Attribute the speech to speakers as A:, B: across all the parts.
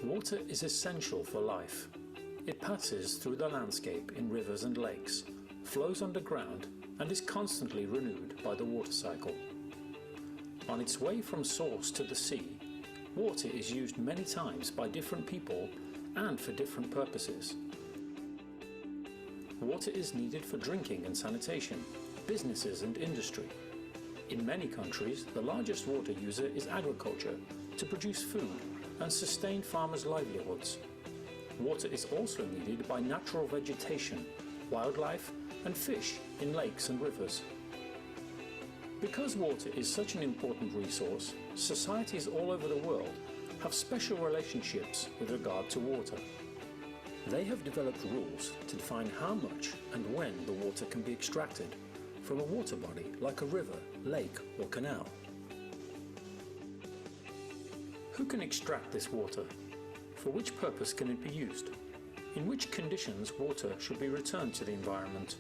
A: Water is essential for life. It passes through the landscape in rivers and lakes, flows underground, and is constantly renewed by the water cycle. On its way from source to the sea, water is used many times by different people and for different purposes. Water is needed for drinking and sanitation, businesses and industry. In many countries, the largest water user is agriculture to produce food and sustain farmers' livelihoods. Water is also needed by natural vegetation, wildlife and fish in lakes and rivers. Because water is such an important resource, societies all over the world have special relationships with regard to water. They have developed rules to define how much and when the water can be extracted from a water body like a river, lake or canal. Who can extract this water? For which purpose can it be used? In which conditions water should be returned to the environment?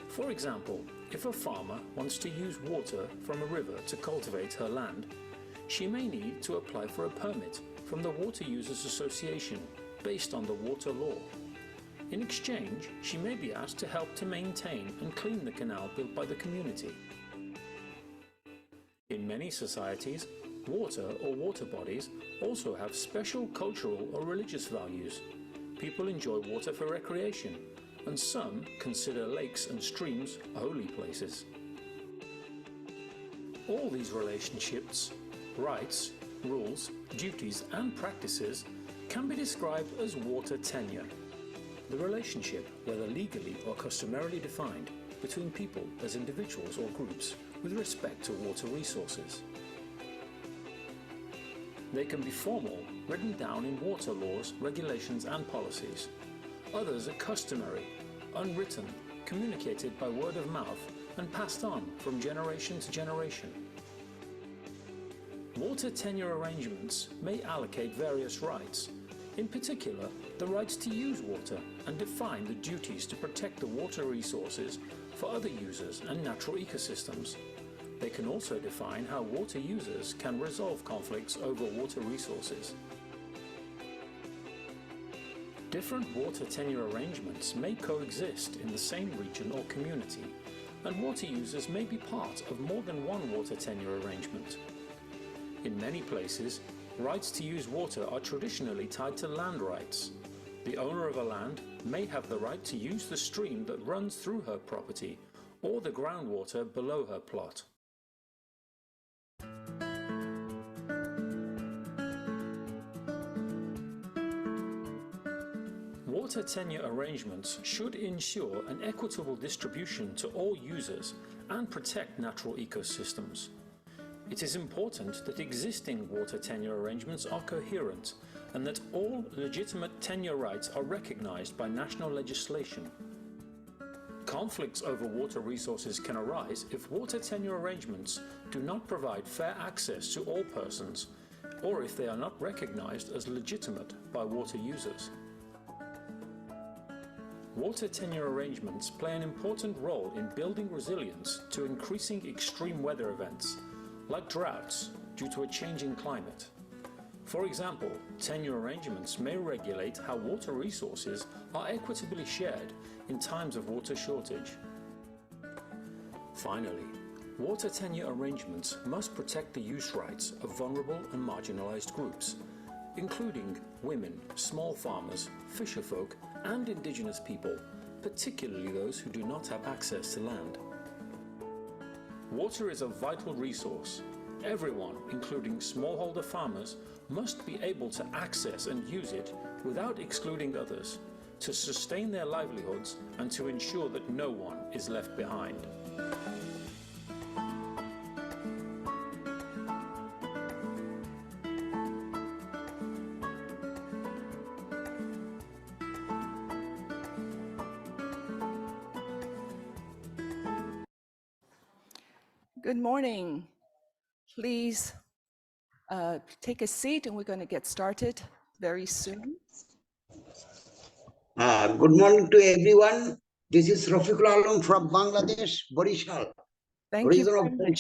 A: For example, if a farmer wants to use water from a river to cultivate her land, she may need to apply for a permit from the Water Users Association based on the water law. In exchange, she may be asked to help to maintain and clean the canal built by the community. In many societies, water or water bodies also have special cultural or religious values. People enjoy water for recreation, and some consider lakes and streams holy places. All these relationships, rights, rules, duties and practices can be described as water tenure. The relationship, whether legally or customarily defined, between people as individuals or groups with respect to water resources. They can be formal, written down in water laws, regulations and policies. Others are customary, unwritten, communicated by word of mouth and passed on from generation to generation. Water tenure arrangements may allocate various rights, in particular the rights to use water, and define the duties to protect the water resources for other users and natural ecosystems. They can also define how water users can resolve conflicts over water resources. Different water tenure arrangements may coexist in the same region or community, and water users may be part of more than one water tenure arrangement. In many places, rights to use water are traditionally tied to land rights. The owner of a land may have the right to use the stream that runs through her property or the groundwater below her plot. Water tenure arrangements should ensure an equitable distribution to all users and protect natural ecosystems. It is important that existing water tenure arrangements are coherent and that all legitimate tenure rights are recognized by national legislation. Conflicts over water resources can arise if water tenure arrangements do not provide fair access to all persons, or if they are not recognized as legitimate by water users. Water tenure arrangements play an important role in building resilience to increasing extreme weather events, like droughts due to a changing climate. For example, tenure arrangements may regulate how water resources are equitably shared in times of water shortage. Finally, water tenure arrangements must protect the use rights of vulnerable and marginalized groups, including women, small farmers, fisherfolk, and indigenous people, particularly those who do not have access to land. Water is a vital resource. Everyone, including smallholder farmers, must be able to access and use it without excluding others, to sustain their livelihoods and to ensure that no one is left behind.
B: Good morning. Please take a seat and we're going to get started very soon.
C: Good morning to everyone. This is Rafiqul Alam from Bangladesh, Barishal.
B: Thank you
C: Region of
B: very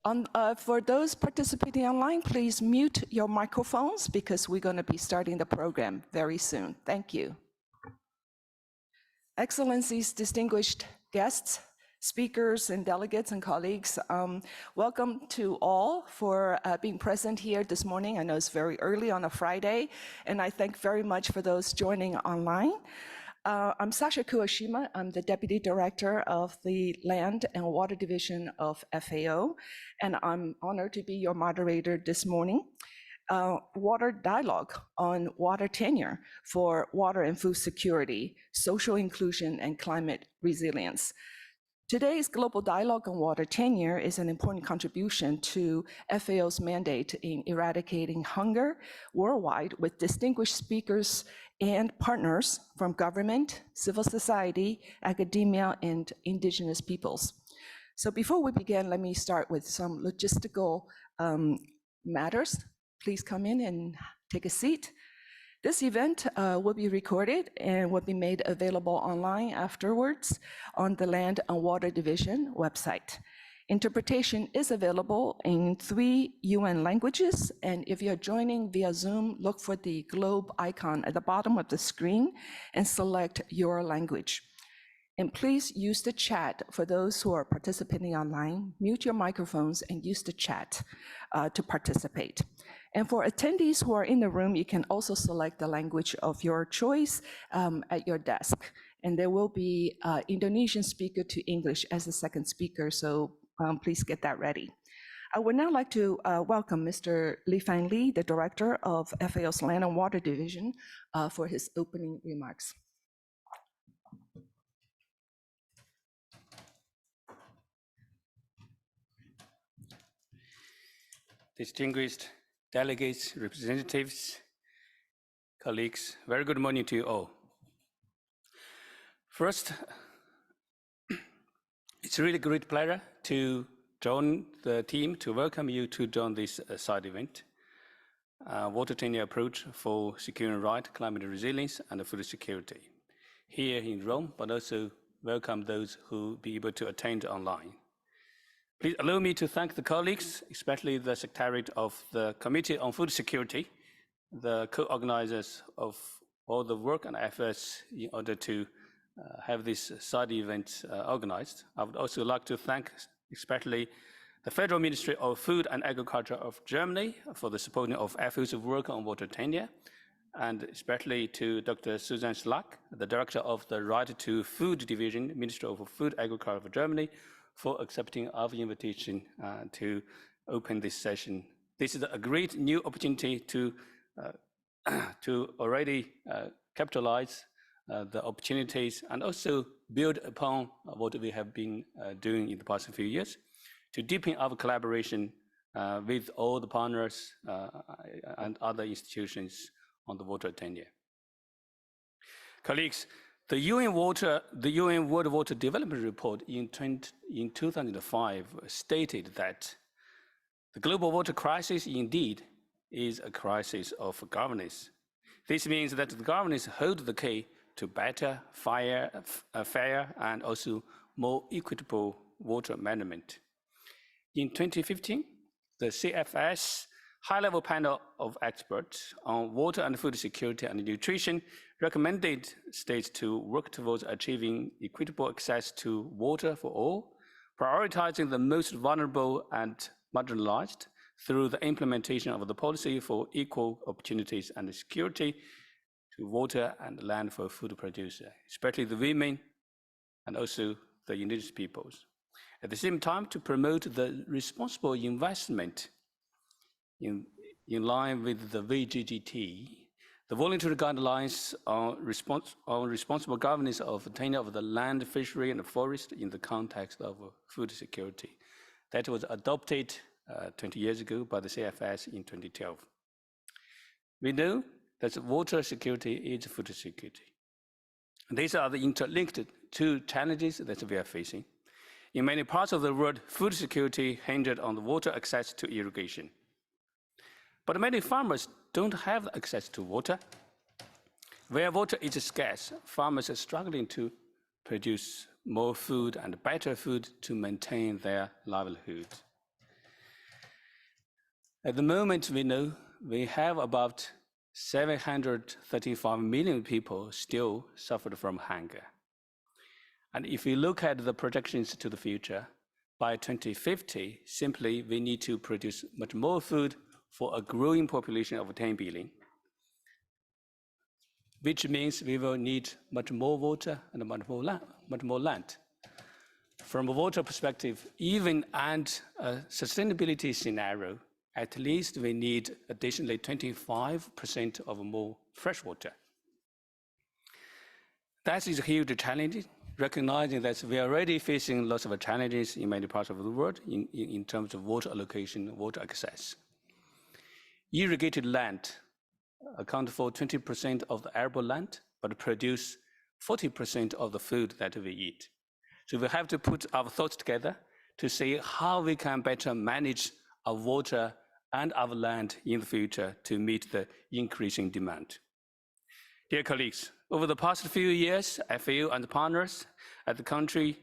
B: much. For those participating online, please mute your microphones because we're going to be starting the program very soon. Thank you. Excellencies, distinguished guests, speakers and delegates and colleagues, welcome to all for being present here this morning. I know it's very early on a Friday, and I thank very much for those joining online. I'm Sasha Kuoshima. I'm the Deputy Director of the Land and Water Division of FAO, and I'm honored to be your moderator this morning. Water dialogue on water tenure for water and food security, social inclusion, and climate resilience. Today's global dialogue on water tenure is an important contribution to FAO's mandate in eradicating hunger worldwide, with distinguished speakers and partners from government, civil society, academia, and indigenous peoples. So before we begin, let me start with some logistical matters. Please come in and take a seat. This event will be recorded and will be made available online afterwards on the Land and Water Division website. Interpretation is available in 3 UN languages, and if you're joining via Zoom, look for the globe icon at the bottom of the screen and select your language. And please use the chat for those who are participating online. Mute your microphones and use the chat to participate. And for attendees who are in the room, you can also select the language of your choice at your desk. And there will be Indonesian speaker to English as the second speaker, so please get that ready. I would now like to welcome Mr. Li-Fan Li, the Director of FAO's Land and Water Division, for his opening remarks.
D: Distinguished delegates, representatives, colleagues, very good morning to you all. First, it's a really great pleasure to join the team, to welcome you to join this side event, Water Tenure Approach for Securing Right, Climate Resilience, and Food Security, here in Rome, but also welcome those who be able to attend online. Please allow me to thank the colleagues, especially the Secretariat of the Committee on Food Security, the co-organizers of all the work and efforts in order to have this side event organized. I would also like to thank especially the Federal Ministry of Food and Agriculture of Germany for the supporting of FAO's work on water tenure, and especially to Dr. Susan Schlack, the Director of the Right to Food Division, Ministry of Food and Agriculture of Germany, for accepting our invitation to open this session. This is a great new opportunity to already capitalize the opportunities and also build upon what we have been doing in the past few years to deepen our collaboration with all the partners and other institutions on the water tenure. Colleagues, the UN World Water Development Report in 2005 stated that the global water crisis indeed is a crisis of governance. This means that the governance hold the key to better, fair, and also more equitable water management. In 2015, the CFS high-level panel of experts on water and food security and nutrition recommended states to work towards achieving equitable access to water for all, prioritizing the most vulnerable and marginalized through the implementation of the policy for equal opportunities and security to water and land for food producers, especially the women and also the indigenous peoples. At the same time, to promote the responsible investment in line with the VGGT, the voluntary guidelines on responsible governance of tenure of the land, fishery, and forest in the context of food security. That was adopted 20 years ago by the CFS in 2012. We know that water security is food security. These are the interlinked two challenges that we are facing. In many parts of the world, food security hindered on the water access to irrigation. But many farmers don't have access to water. Where water is scarce, farmers are struggling to produce more food and better food to maintain their livelihood. At the moment, we know we have about 735 million people still suffered from hunger. And if we look at the projections to the future, by 2050, simply we need to produce much more food for a growing population of 10 billion, which means we will need much more water and much more land. From a water perspective, even under a sustainability scenario, at least we need additionally 25% of more fresh water. That is a huge challenge, recognizing that we are already facing lots of challenges in many parts of the world in terms of water allocation, water access. Irrigated land account for 20% of the arable land, but produce 40% of the food that we eat. So we have to put our thoughts together to see how we can better manage our water and our land in the future to meet the increasing demand. Dear colleagues, over the past few years, FAO and partners at the country,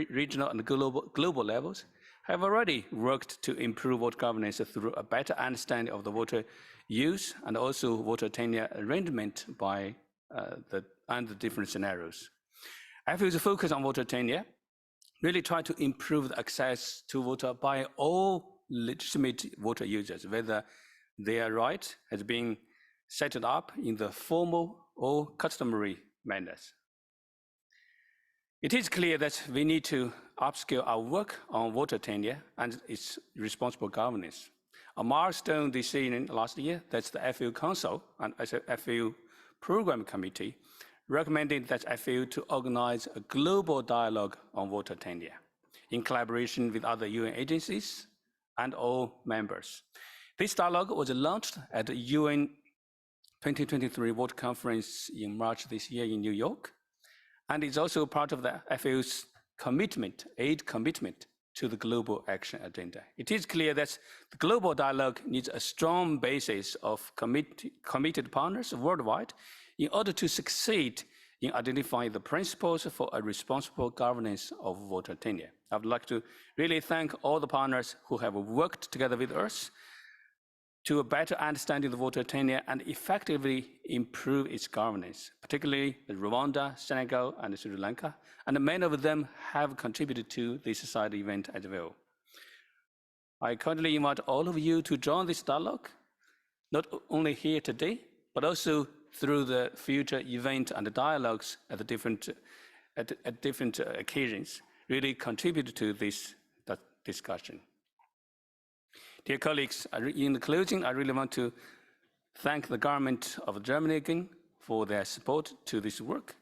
D: regional, and global levels have already worked to improve water governance through a better understanding of the water use and also water tenure arrangement by the different scenarios. FAO's focus on water tenure really try to improve the access to water by all legitimate water users, whether their right has been set up in the formal or customary manners. It is clear that we need to upscale our work on water tenure and its responsible governance. A milestone decision last year, that's the FAO Council and FAO Program Committee, recommended that FAO to organize a global dialogue on water tenure in collaboration with other UN agencies and all members. This dialogue was launched at the UN 2023 Water Conference in March this year in New York, and it's also part of the FAO's aid commitment to the global action agenda. It is clear that the global dialogue needs a strong basis of committed partners worldwide in order to succeed in identifying the principles for a responsible governance of water tenure. I would like to really thank all the partners who have worked together with us to a better understanding of water tenure and effectively improve its governance, particularly Rwanda, Senegal, and Sri Lanka, and many of them have contributed to this side event as well. I kindly invite all of you to join this dialogue, not only here today, but also through the future event and the dialogues at different occasions, really contribute to this discussion. Dear colleagues, in closing, I really want to thank the government of Germany again for their support to this work,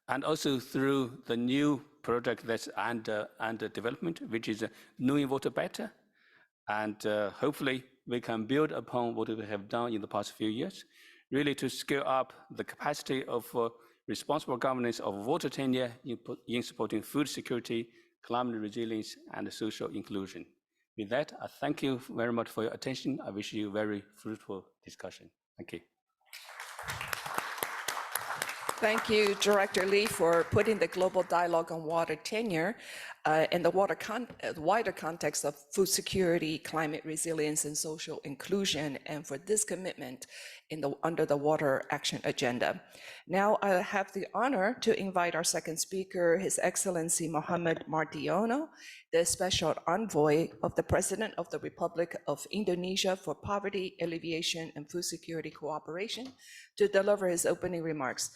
D: and also through the new project that's under development, which is Knowing Water Better. And hopefully we can build upon what we have done in the past few years, really to scale up the capacity of responsible governance of water tenure in supporting food security, climate resilience, and social inclusion. With that, I thank you very much for your attention. I wish you a very fruitful discussion. Thank you.
B: Thank you, Director Lee, for putting the global dialogue on water tenure in the wider context of food security, climate resilience, and social inclusion, and for this commitment under the Water Action Agenda. Now I have the honor to invite our second speaker, His Excellency Mohamed Mardiono, the Special Envoy of the President of the Republic of Indonesia for Poverty Alleviation and Food Security Cooperation, to deliver his opening remarks.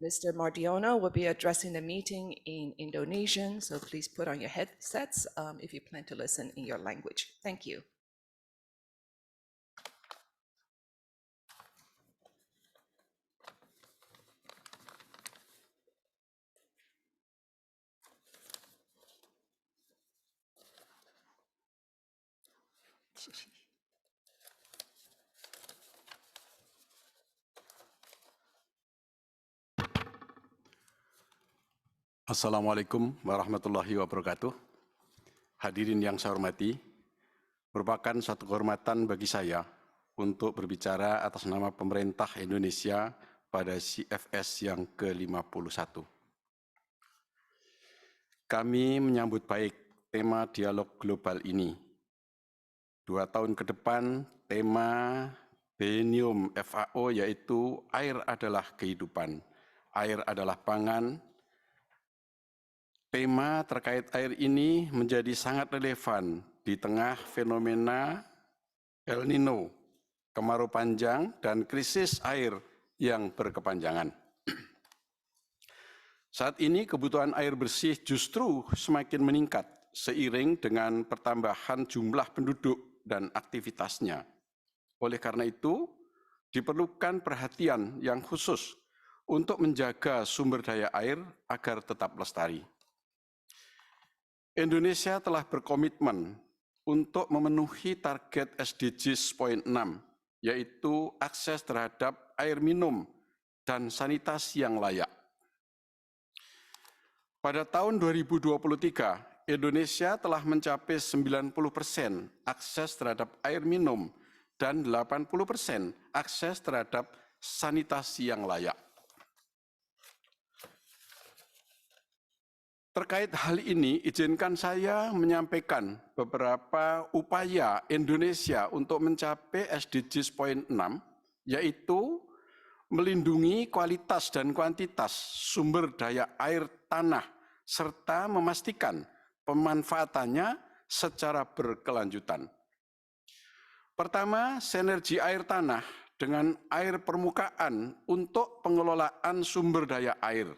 B: Mr. Mardiono will be addressing the meeting in Indonesian, so please put on your headsets if you plan to listen in your language. Thank you.
E: Assalamualaikum warahmatullahi wabarakatuh. Hadirin yang saya hormati, merupakan suatu kehormatan bagi saya untuk berbicara atas nama pemerintah Indonesia pada CFS yang ke-51. kami menyambut baik tema dialog global ini. 2 tahun ke depan, tema Biennium FAO yaitu air adalah kehidupan, air adalah pangan. Tema terkait air ini menjadi sangat relevan di tengah fenomena El Nino, kemarau panjang, dan krisis air yang berkepanjangan. Saat ini kebutuhan air bersih justru semakin meningkat seiring dengan pertambahan jumlah penduduk dan aktivitasnya. Oleh karena itu, diperlukan perhatian yang khusus untuk menjaga sumber daya air agar tetap lestari. Indonesia telah berkomitmen untuk memenuhi target SDGs poin 6, yaitu akses terhadap air minum dan sanitasi yang layak. Pada tahun 2023, Indonesia telah mencapai 90% akses terhadap air minum dan 80% akses terhadap sanitasi yang layak. Terkait hal ini, izinkan saya menyampaikan beberapa upaya Indonesia untuk mencapai SDGs poin 6, yaitu melindungi kualitas dan kuantitas sumber daya air tanah, serta memastikan pemanfaatannya secara berkelanjutan. Pertama, sinergi air tanah dengan air permukaan untuk pengelolaan sumber daya air,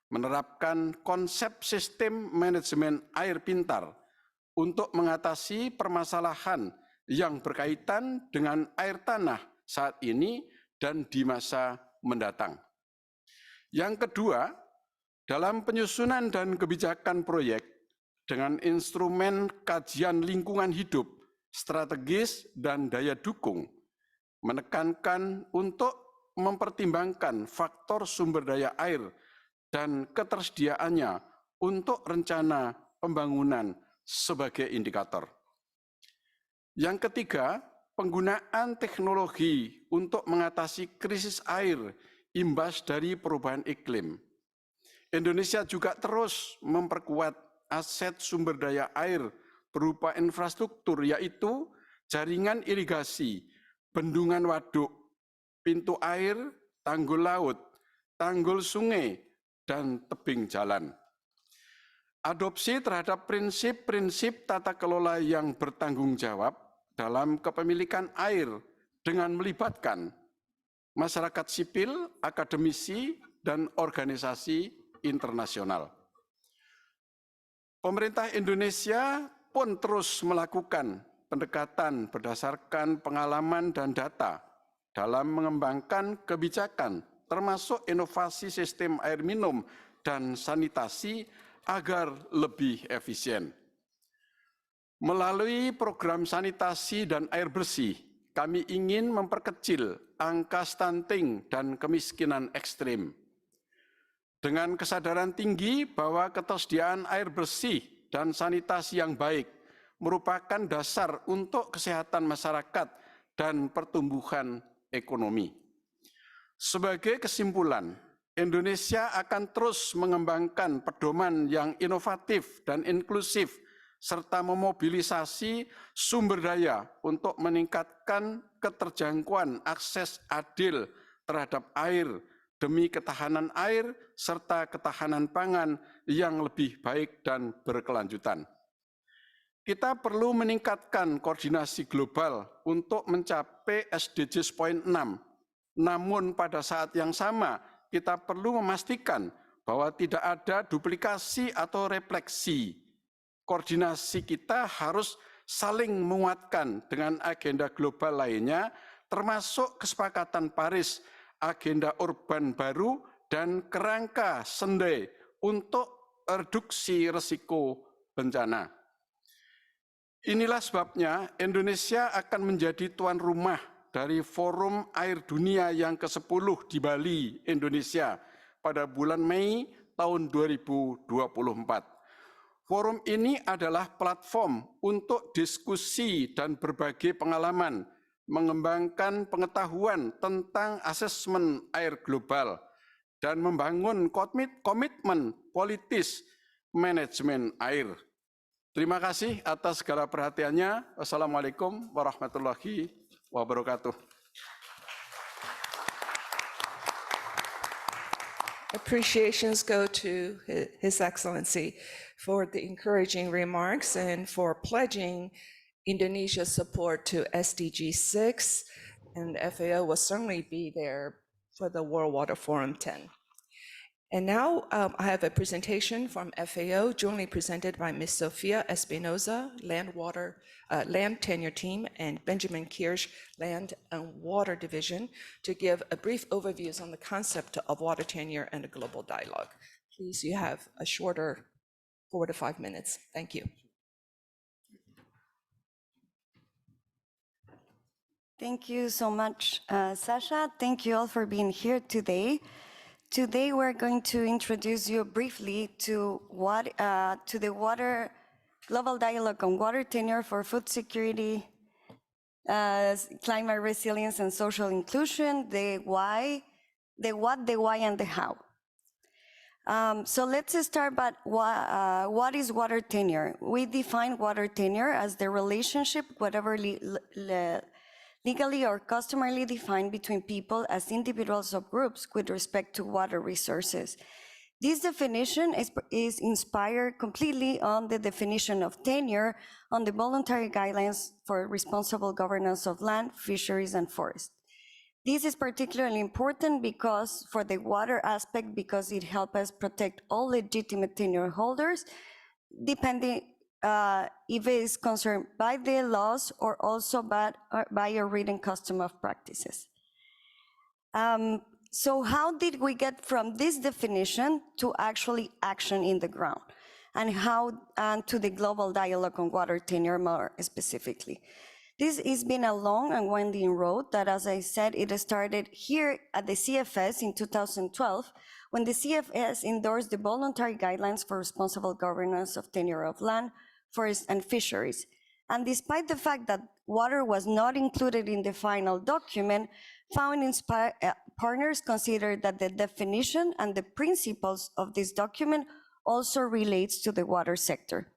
E: menerapkan konsep sistem manajemen air pintar untuk mengatasi permasalahan yang berkaitan dengan air tanah saat ini dan di masa mendatang. Yang kedua, dalam penyusunan dan kebijakan proyek dengan instrumen kajian lingkungan hidup, strategis dan daya dukung, menekankan untuk mempertimbangkan faktor sumber daya air dan ketersediaannya untuk rencana pembangunan sebagai indikator. Yang ketiga, penggunaan teknologi untuk mengatasi krisis air imbas dari perubahan iklim. Indonesia juga terus memperkuat aset sumber daya air berupa infrastruktur, yaitu jaringan irigasi, bendungan waduk, pintu air, tanggul laut, tanggul sungai, dan tebing jalan. Adopsi terhadap prinsip-prinsip tata kelola yang bertanggung jawab dalam kepemilikan air dengan melibatkan masyarakat sipil, akademisi, dan organisasi internasional. Pemerintah Indonesia pun terus melakukan pendekatan berdasarkan pengalaman dan data dalam mengembangkan kebijakan, termasuk inovasi sistem air minum dan sanitasi agar lebih efisien. Melalui program sanitasi dan air bersih, kami ingin memperkecil angka stunting dan kemiskinan ekstrim. Dengan kesadaran tinggi bahwa ketersediaan air bersih dan sanitasi yang baik merupakan dasar untuk kesehatan masyarakat dan pertumbuhan ekonomi. Sebagai kesimpulan, Indonesia akan terus mengembangkan pedoman yang inovatif dan inklusif, serta memobilisasi sumber daya untuk meningkatkan keterjangkauan akses adil terhadap air demi ketahanan air serta ketahanan pangan yang lebih baik dan berkelanjutan. Kita perlu meningkatkan koordinasi global untuk mencapai SDGs poin 6. Namun pada saat yang sama, kita perlu memastikan bahwa tidak ada duplikasi atau refleksi. Koordinasi kita harus saling menguatkan dengan agenda global lainnya, termasuk kesepakatan Paris, agenda urban baru, dan kerangka Sendai untuk reduksi risiko bencana. Inilah sebabnya Indonesia akan menjadi tuan rumah dari Forum Air Dunia yang ke-10 di Bali, Indonesia, pada bulan Mei tahun 2024. Forum ini adalah platform untuk diskusi dan berbagi pengalaman, mengembangkan pengetahuan tentang asesmen air global, dan membangun komitmen politis manajemen air. Terima kasih atas segala perhatiannya. Wassalamualaikum warahmatullahi wabarakatuh.
B: Appreciations go to His Excellency for the encouraging remarks and for pledging Indonesia's support to SDG 6, and FAO will certainly be there for the World Water Forum 10. And now I have a presentation from FAO, jointly presented by Ms. Sofia Espinoza, Land Tenure Team, and Benjamin Kirsch, Land and Water Division, to give a brief overview on the concept of water tenure and a global dialogue. Please, you have a shorter 4 to 5 minutes. Thank you.
F: Thank you so much, Sasha. Thank you all for being here today. Today, we're going to introduce you briefly to the Global Dialogue on Water Tenure for Food Security, Climate Resilience and Social Inclusion, the why, the what, the why, and the how. So let's start by what is water tenure? We define water tenure as the relationship, whatever legally or customarily defined between people as individuals or groups with respect to water resources. This definition is inspired completely on the definition of tenure on the voluntary guidelines for responsible governance of land, fisheries, and forests. This is particularly important because for the water aspect, because it helps us protect all legitimate tenure holders, depending if it is concerned by the laws or also by a written custom of practices. So how did we get from this definition to actually action in the ground, and to the global dialogue on water tenure more specifically? This has been a long and winding road that, as I said, it started here at the CFS in 2012, when the CFS endorsed the voluntary guidelines for responsible governance of tenure of land, forests, and fisheries. And despite the fact that water was not included in the final document, founding partners considered that the definition and the principles of this document also relates to the water sector.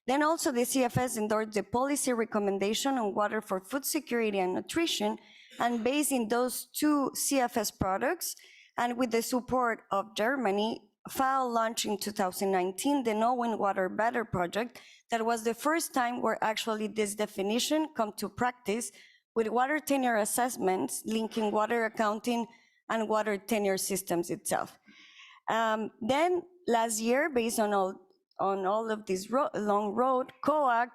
F: Then also the CFS endorsed the policy recommendation on water for food security and nutrition, and based in those two CFS products, and with the support of Germany, FAO launched in 2019 the Knowing Water Better project. That was the first time where actually this definition come to practice with water tenure assessments linking water accounting and water tenure systems itself. Then last year, based on all of this long road, COAC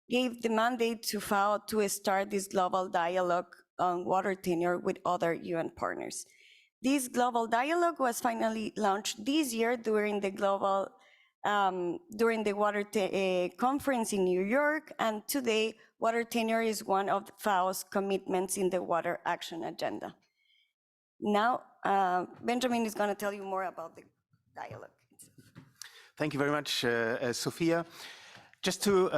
F: gave the mandate to FAO to start this global dialogue on water tenure with other UN partners. This global dialogue was finally launched this year during the water conference in New York, and today water tenure is one of FAO's commitments in the water action agenda. Now, Benjamin is going to tell you more about the dialogue.
G: Thank you very much, Sophia. Just to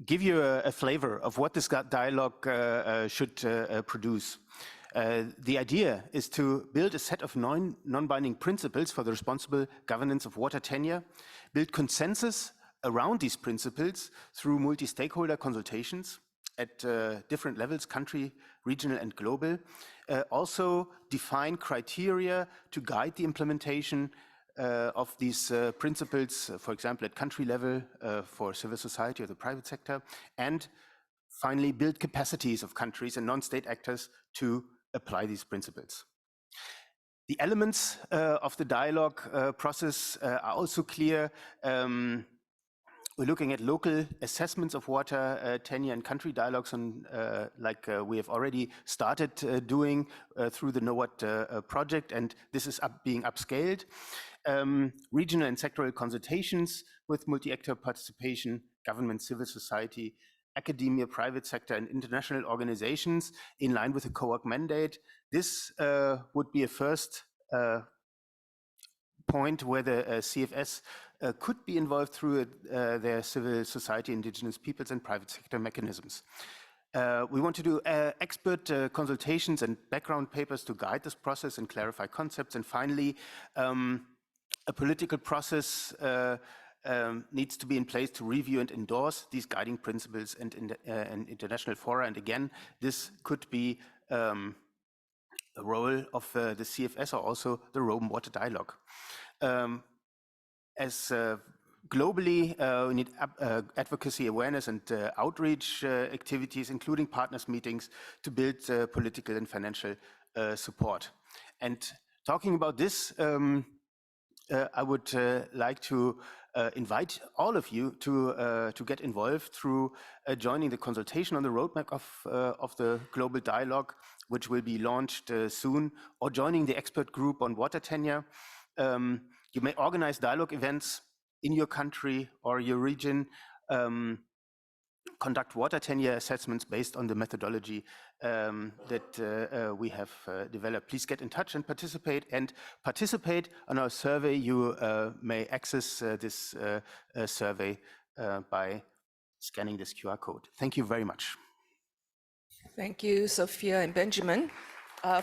G: give you a flavor of what this dialogue should produce. The idea is to build a set of non-binding principles for the responsible governance of water tenure, build consensus around these principles through multi-stakeholder consultations at different levels, country, regional, and global. Also define criteria to guide the implementation of these principles, for example, at country level for civil society or the private sector, and finally build capacities of countries and non-state actors to apply these principles. The elements of the dialogue process are also clear. We're looking at local assessments of water tenure and country dialogues, like we have already started doing through the KnowWhat project, and this is being upscaled. Regional and sectoral consultations with multi-actor participation, government, civil society, academia, private sector, and international organizations in line with the COAC mandate. This would be a first point where the CFS could be involved through their civil society, indigenous peoples, and private sector mechanisms. We want to do expert consultations and background papers to guide this process and clarify concepts. And finally, A political process needs to be in place to review and endorse these guiding principles and international fora. And again, this could be a role of the CFS or also the Rome Water Dialogue. Globally, we need advocacy, awareness, and outreach activities, including partners meetings, to build political and financial support. And talking about this, I would like to invite all of you to get involved through joining the consultation on the roadmap of the global dialogue, which will be launched soon, or joining the expert group on water tenure. You may organize dialogue events in your country or your region, conduct water tenure assessments based on the methodology that we have developed. Please get in touch and participate on our survey. You may access this survey by scanning this QR code. Thank you very much.
B: Thank you, Sophia and Benjamin,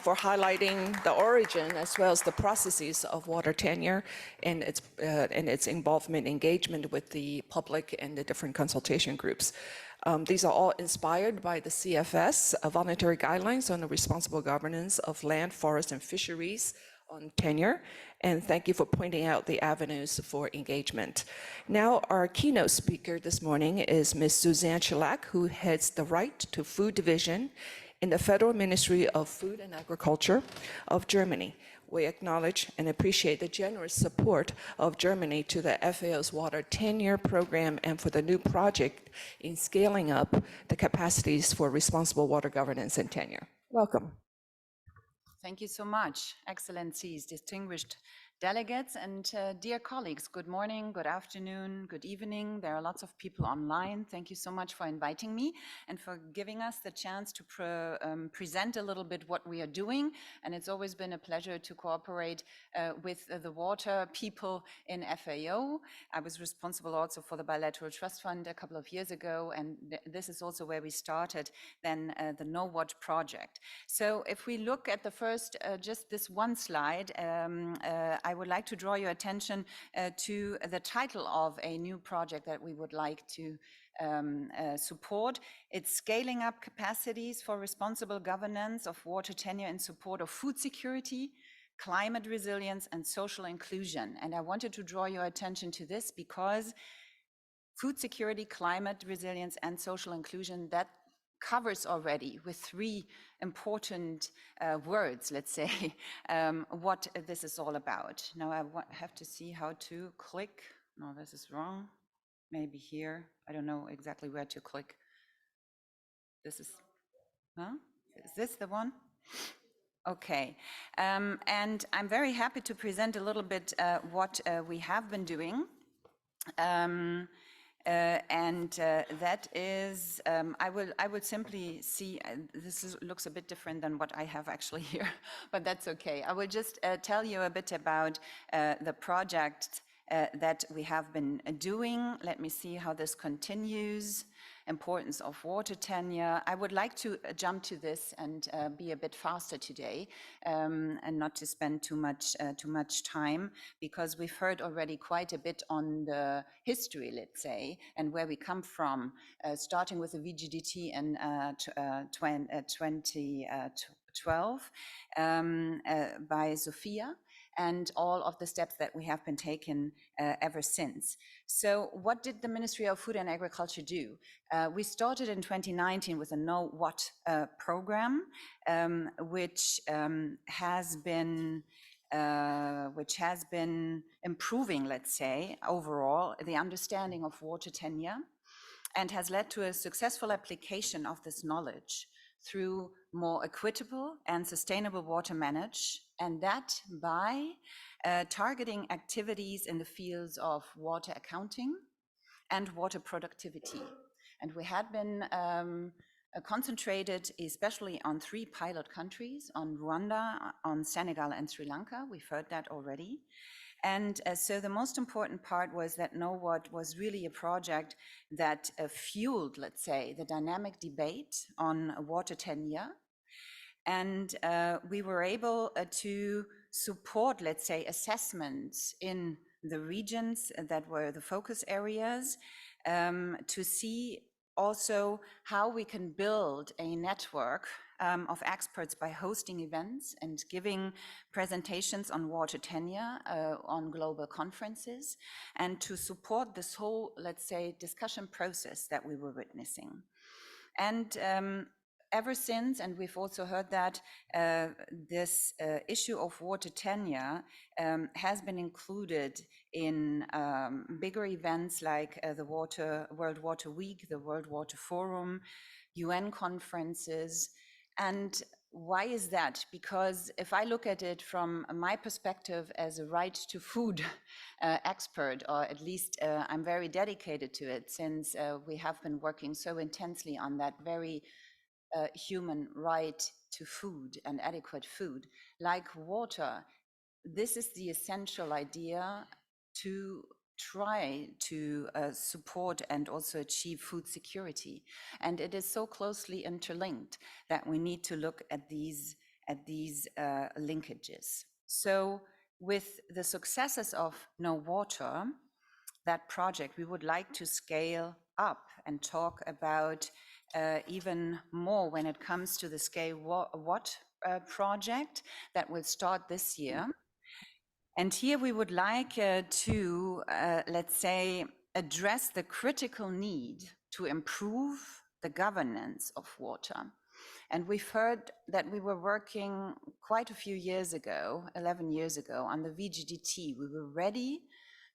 B: for highlighting the origin as well as the processes of water tenure and its involvement, engagement with the public and the different consultation groups. These are all inspired by the CFS voluntary guidelines on the responsible governance of land, forest, and fisheries on tenure. And thank you for pointing out the avenues for engagement. Now, our keynote speaker this morning is Ms. Suzanne Schilak, who heads the Right to Food Division in the Federal Ministry of Food and Agriculture of Germany. We acknowledge and appreciate the generous support of Germany to the FAO's water tenure program and for the new project in scaling up the capacities for responsible water governance and tenure. Welcome.
H: Thank you so much, Excellencies, distinguished delegates, and dear colleagues. Good morning, good afternoon, good evening. There are lots of people online. Thank you so much for inviting me and for giving us the chance to present a little bit what we are doing. And it's always been a pleasure to cooperate with the water people in FAO. I was responsible also for the Bilateral Trust Fund a couple of years ago, and this is also where we started then the Know What project. So if we look at the first, just this one slide, I would like to draw your attention to the title of a new project that we would like to support. It's scaling up capacities for responsible governance of water tenure in support of food security, climate resilience, and social inclusion. And I wanted to draw your attention to this because food security, climate resilience, and social inclusion, that covers already with three important words, let's say, what this is all about. Now I have to see how to click. No, this is wrong. Maybe here. I don't know exactly where to click. This is, huh? Is this the one? Okay. And I'm very happy to present a little bit what we have been doing. That is, I will simply see, this looks a bit different than what I have actually here, but that's okay. I will just tell you a bit about the project that we have been doing. Let me see how this continues. Importance of water tenure. I would like to jump to this and be a bit faster today and not to spend too much time, because we've heard already quite a bit on the history, let's say, and where we come from, starting with the VGGT in 2012 by Sophia, and all of the steps that we have been taking ever since. So what did the Ministry of Food and Agriculture do? We started in 2019 with a Know What program, which has been improving, let's say, overall, the understanding of water tenure, and has led to a successful application of this knowledge through more equitable and sustainable water management, and that by targeting activities in the fields of water accounting and water productivity. And we had been concentrated especially on 3 pilot countries, on Rwanda, on Senegal, and Sri Lanka. We've heard that already. And so the most important part was that Know What was really a project that fueled, let's say, the dynamic debate on water tenure. And we were able to support, let's say, assessments in the regions that were the focus areas, to see also how we can build a network of experts by hosting events and giving presentations on water tenure on global conferences, and to support this whole, let's say, discussion process that we were witnessing. And ever since, and we've also heard that this issue of water tenure has been included in bigger events like the World Water Week, the World Water Forum, UN conferences. And why is that? Because if I look at it from my perspective as a right to food expert, or at least I'm very dedicated to it, since we have been working so intensely on that very human right to food and adequate food, like water. This is the essential idea to try to support and also achieve food security. And it is so closely interlinked that we need to look at these linkages. So with the successes of No Water, that project, we would like to scale up and talk about even more when it comes to the Scale What project that will start this year. And here we would like to, let's say, address the critical need to improve the governance of water. And we've heard that we were working quite a few years ago, 11 years ago, on the VGGT. We were ready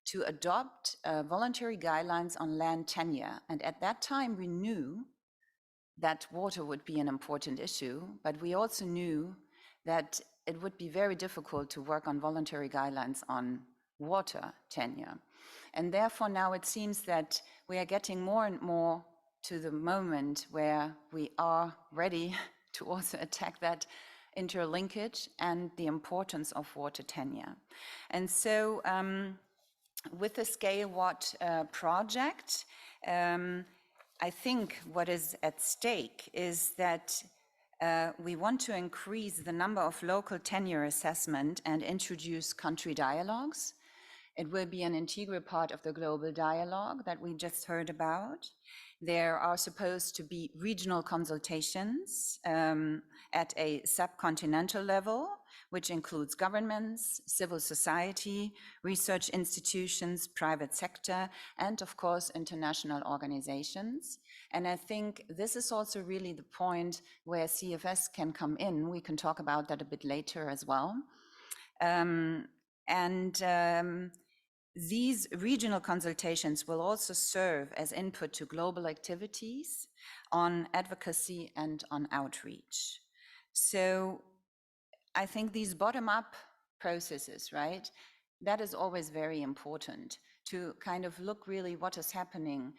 H: to adopt voluntary guidelines on land tenure. And at that time, we knew that water would be an important issue, but we also knew that it would be very difficult to work on voluntary guidelines on water tenure. And therefore now it seems that we are getting more and more to the moment where we are ready to also attack that interlinkage and the importance of water tenure. And so with the Scale What project, I think what is at stake is that we want to increase the number of local tenure assessment and introduce country dialogues. It will be an integral part of the global dialogue that we just heard about. There are supposed to be regional consultations at a subcontinental level, which includes governments, civil society, research institutions, private sector, and of course, international organizations. And I think this is also really the point where CFS can come in. We can talk about that a bit later as well. These regional consultations will also serve as input to global activities on advocacy and on outreach. So I think these bottom-up processes, right, that is always very important to kind of look really what is happening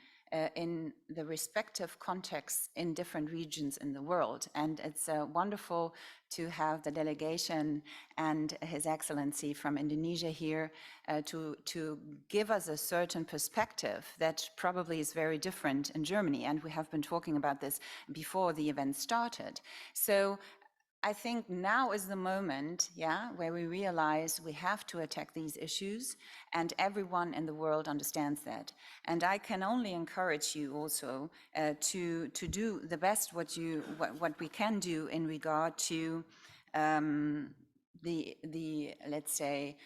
H: in the respective contexts in different regions in the world. And it's wonderful to have the delegation and His Excellency from Indonesia here to give us a certain perspective that probably is very different in Germany. And we have been talking about this before the event started. So I think now is the moment, where we realize we have to attack these issues, and everyone in the world understands that. And I can only encourage you also to do the best what we can do in regard to the let's say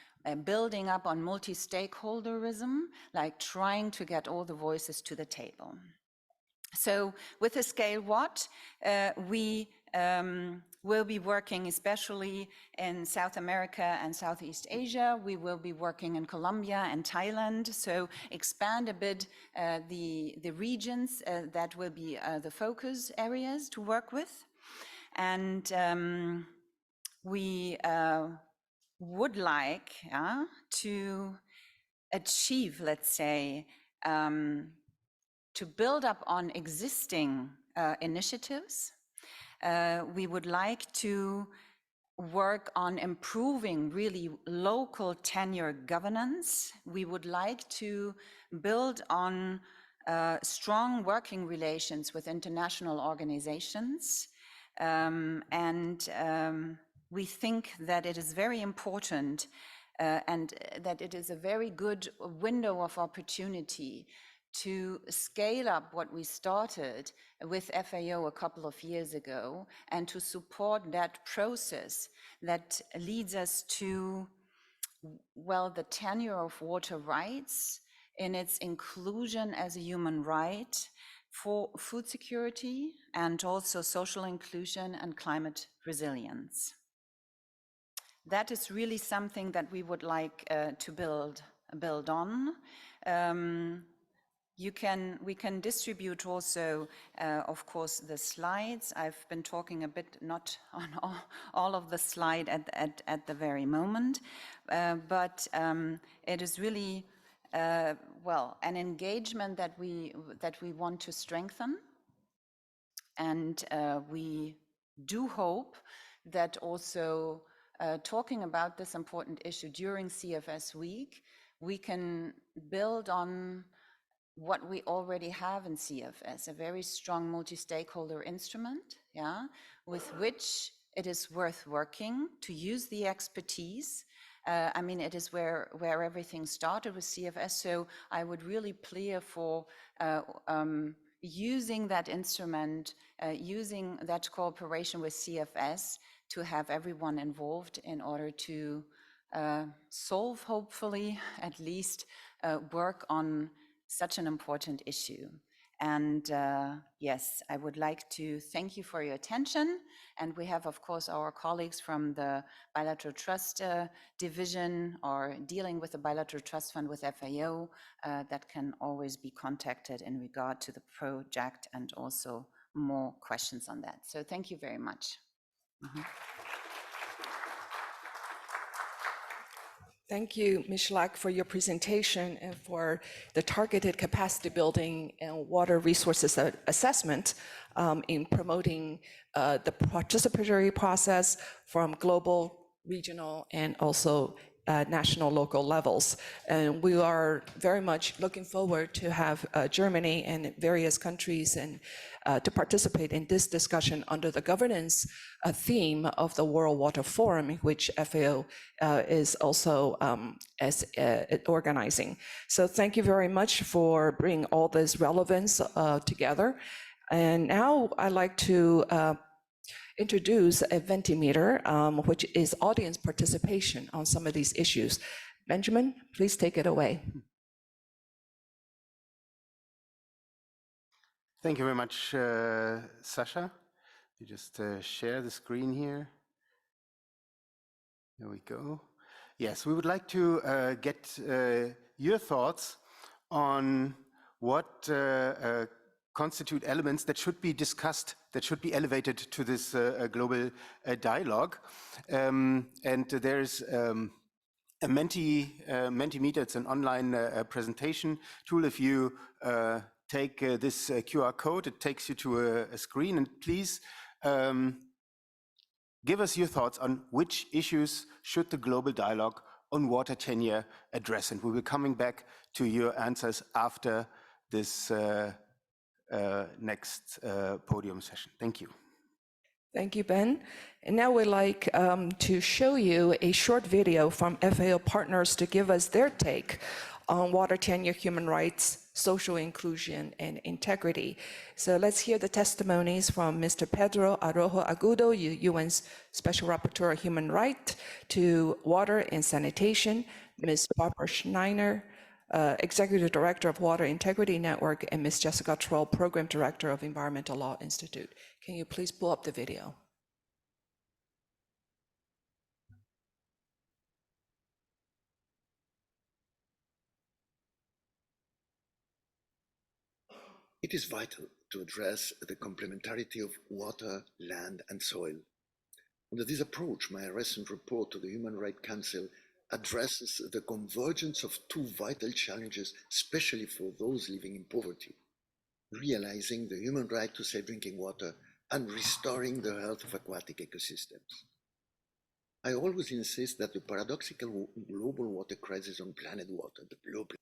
H: building up on multi-stakeholderism, like trying to get all the voices to the table. So with the Scale What, we will be working especially in South America and Southeast Asia. We will be working in Colombia and Thailand. So expand a bit the regions that will be the focus areas to work with. And we would like to achieve, let's say, to build up on existing initiatives. We would like to work on improving really local tenure governance. We would like to build on strong working relations with international organizations. we think that it is very important and that it is a very good window of opportunity to scale up what we started with FAO a couple of years ago and to support that process that leads us to, well, the tenure of water rights in its inclusion as a human right for food security and also social inclusion and climate resilience. That is really something that we would like to build on. We can distribute also, of course, the slides. I've been talking a bit, not on all of the slide at the very moment, but it is really, well, an engagement that we want to strengthen. And we do hope that also talking about this important issue during CFS Week, we can build on what we already have in CFS, a very strong multi-stakeholder instrument, yeah, with which it is worth working to use the expertise. I mean, it is where everything started with CFS, so I would really plead for using that instrument, using that cooperation with CFS to have everyone involved in order to solve, hopefully, at least work on such an important issue. And yes, I would like to thank you for your attention. And we have, of course, our colleagues from the Bilateral Trust Division or dealing with the Bilateral Trust Fund with FAO that can always be contacted in regard to the project and also more questions on that. So thank you very much.
B: Thank you, Ms. Schlack, for your presentation and for the targeted capacity building and water resources assessment in promoting the participatory process from global, regional, and also national, local levels. And we are very much looking forward to have Germany and various countries and to participate in this discussion under the governance theme of the World Water Forum, in which FAO is also organizing. So thank you very much for bringing all this relevance together. And now I'd like to introduce a Ventimeter, which is audience participation on some of these issues. Benjamin, please take it away.
G: Thank you very much, Sasha. You just share the screen here. There we go. Yes, we would like to get your thoughts on what constitute elements that should be discussed, that should be elevated to this global dialogue. And there's a Mentimeter, it's an online presentation tool. If you take this QR code, it takes you to a screen, and please give us your thoughts on which issues should the global dialogue on water tenure address. And we will be coming back to your answers after this next podium session. Thank you.
B: Thank you, Ben. And now we'd like to show you a short video from FAO partners to give us their take on water tenure, human rights, social inclusion, and integrity. So let's hear the testimonies from Mr. Pedro Arrojo Agudo, UN's Special Rapporteur on Human Rights to Water and Sanitation, Ms. Barbara Schneider, Executive Director of Water Integrity Network, and Ms. Jessica Troll, Program Director of Environmental Law Institute. Can you please pull up the video?
I: It is vital to address the complementarity of water, land, and soil. Under this approach, my recent report to the Human Rights Council addresses the convergence of two vital challenges, especially for those living in poverty: realizing the human right to safe drinking water and restoring the health of aquatic ecosystems. I always insist that the paradoxical global water crisis on planet water, the global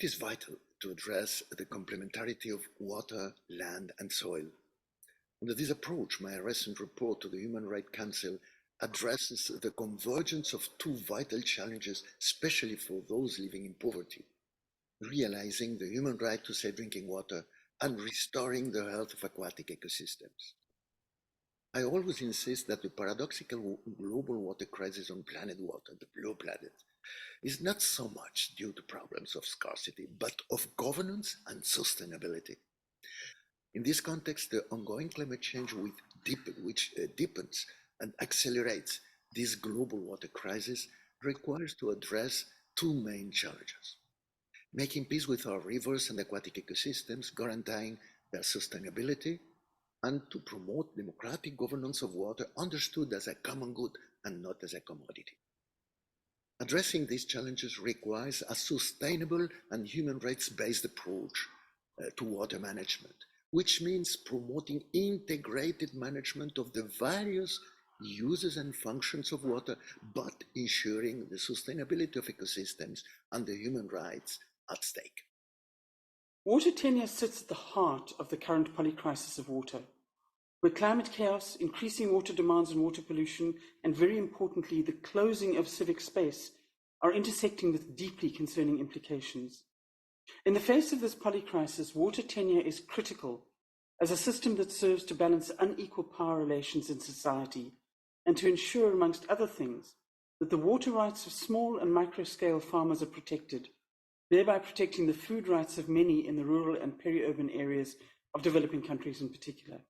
I: It is vital to address the complementarity of water, land, and soil. Under this approach, my recent report to the Human Rights Council addresses the convergence of two vital challenges, especially for those living in poverty: realizing the human right to safe drinking water and restoring the health of aquatic ecosystems. I always insist that the paradoxical global water crisis on planet water, the blue planet, is not so much due to problems of scarcity, but of governance and sustainability. In this context, the ongoing climate change which deepens and accelerates this global water crisis requires to address two main challenges: making peace with our rivers and aquatic ecosystems, guaranteeing their sustainability, and to promote democratic governance of water understood as a common good and not as a commodity. Addressing these challenges requires a sustainable and human rights-based approach to water management, which means promoting integrated management of the various uses and functions of water, but ensuring the sustainability of ecosystems and the human rights at stake.
J: Water tenure sits at the heart of the current polycrisis of water, where climate chaos, increasing water demands and water pollution, and very importantly, the closing of civic space are intersecting with deeply concerning implications. In the face of this polycrisis, water tenure is critical as a system that serves to balance unequal power relations in society and to ensure, amongst other things, that the water rights of small and micro-scale farmers are protected, thereby protecting the food rights of many in the rural and peri-urban areas of developing countries in particular.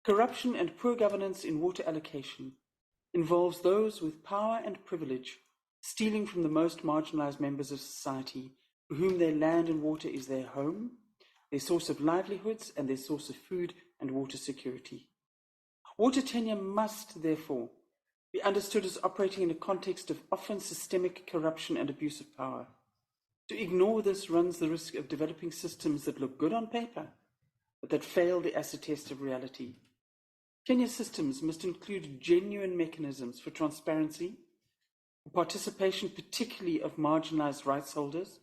J: Corruption and poor governance in water allocation involves those with power and privilege stealing from the most marginalized members of society, for whom their land and water is their home, their source of livelihoods, and their source of food and water security. Water tenure must, therefore, be understood as operating in a context of often systemic corruption and abuse of power. To ignore this runs the risk of developing systems that look good on paper, but that fail the acid test of reality. Tenure systems must include genuine mechanisms for transparency, participation particularly of marginalized rights holders,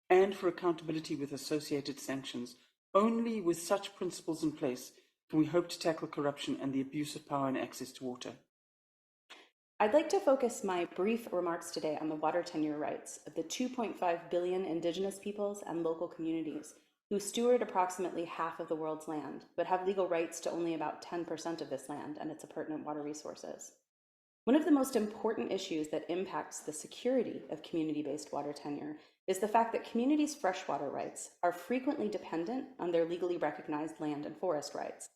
J: and for accountability with associated sanctions. Only with such principles in place can we hope to tackle corruption and the abuse of power and access to water.
K: I'd like to focus my brief remarks today on the water tenure rights of the 2.5 billion Indigenous peoples and local communities who steward approximately half of the world's land, but have legal rights to only about 10% of this land and its appurtenant water resources. One of the most important issues that impacts the security of community-based water tenure is the fact that communities' freshwater rights are frequently dependent on their legally recognized land and forest rights.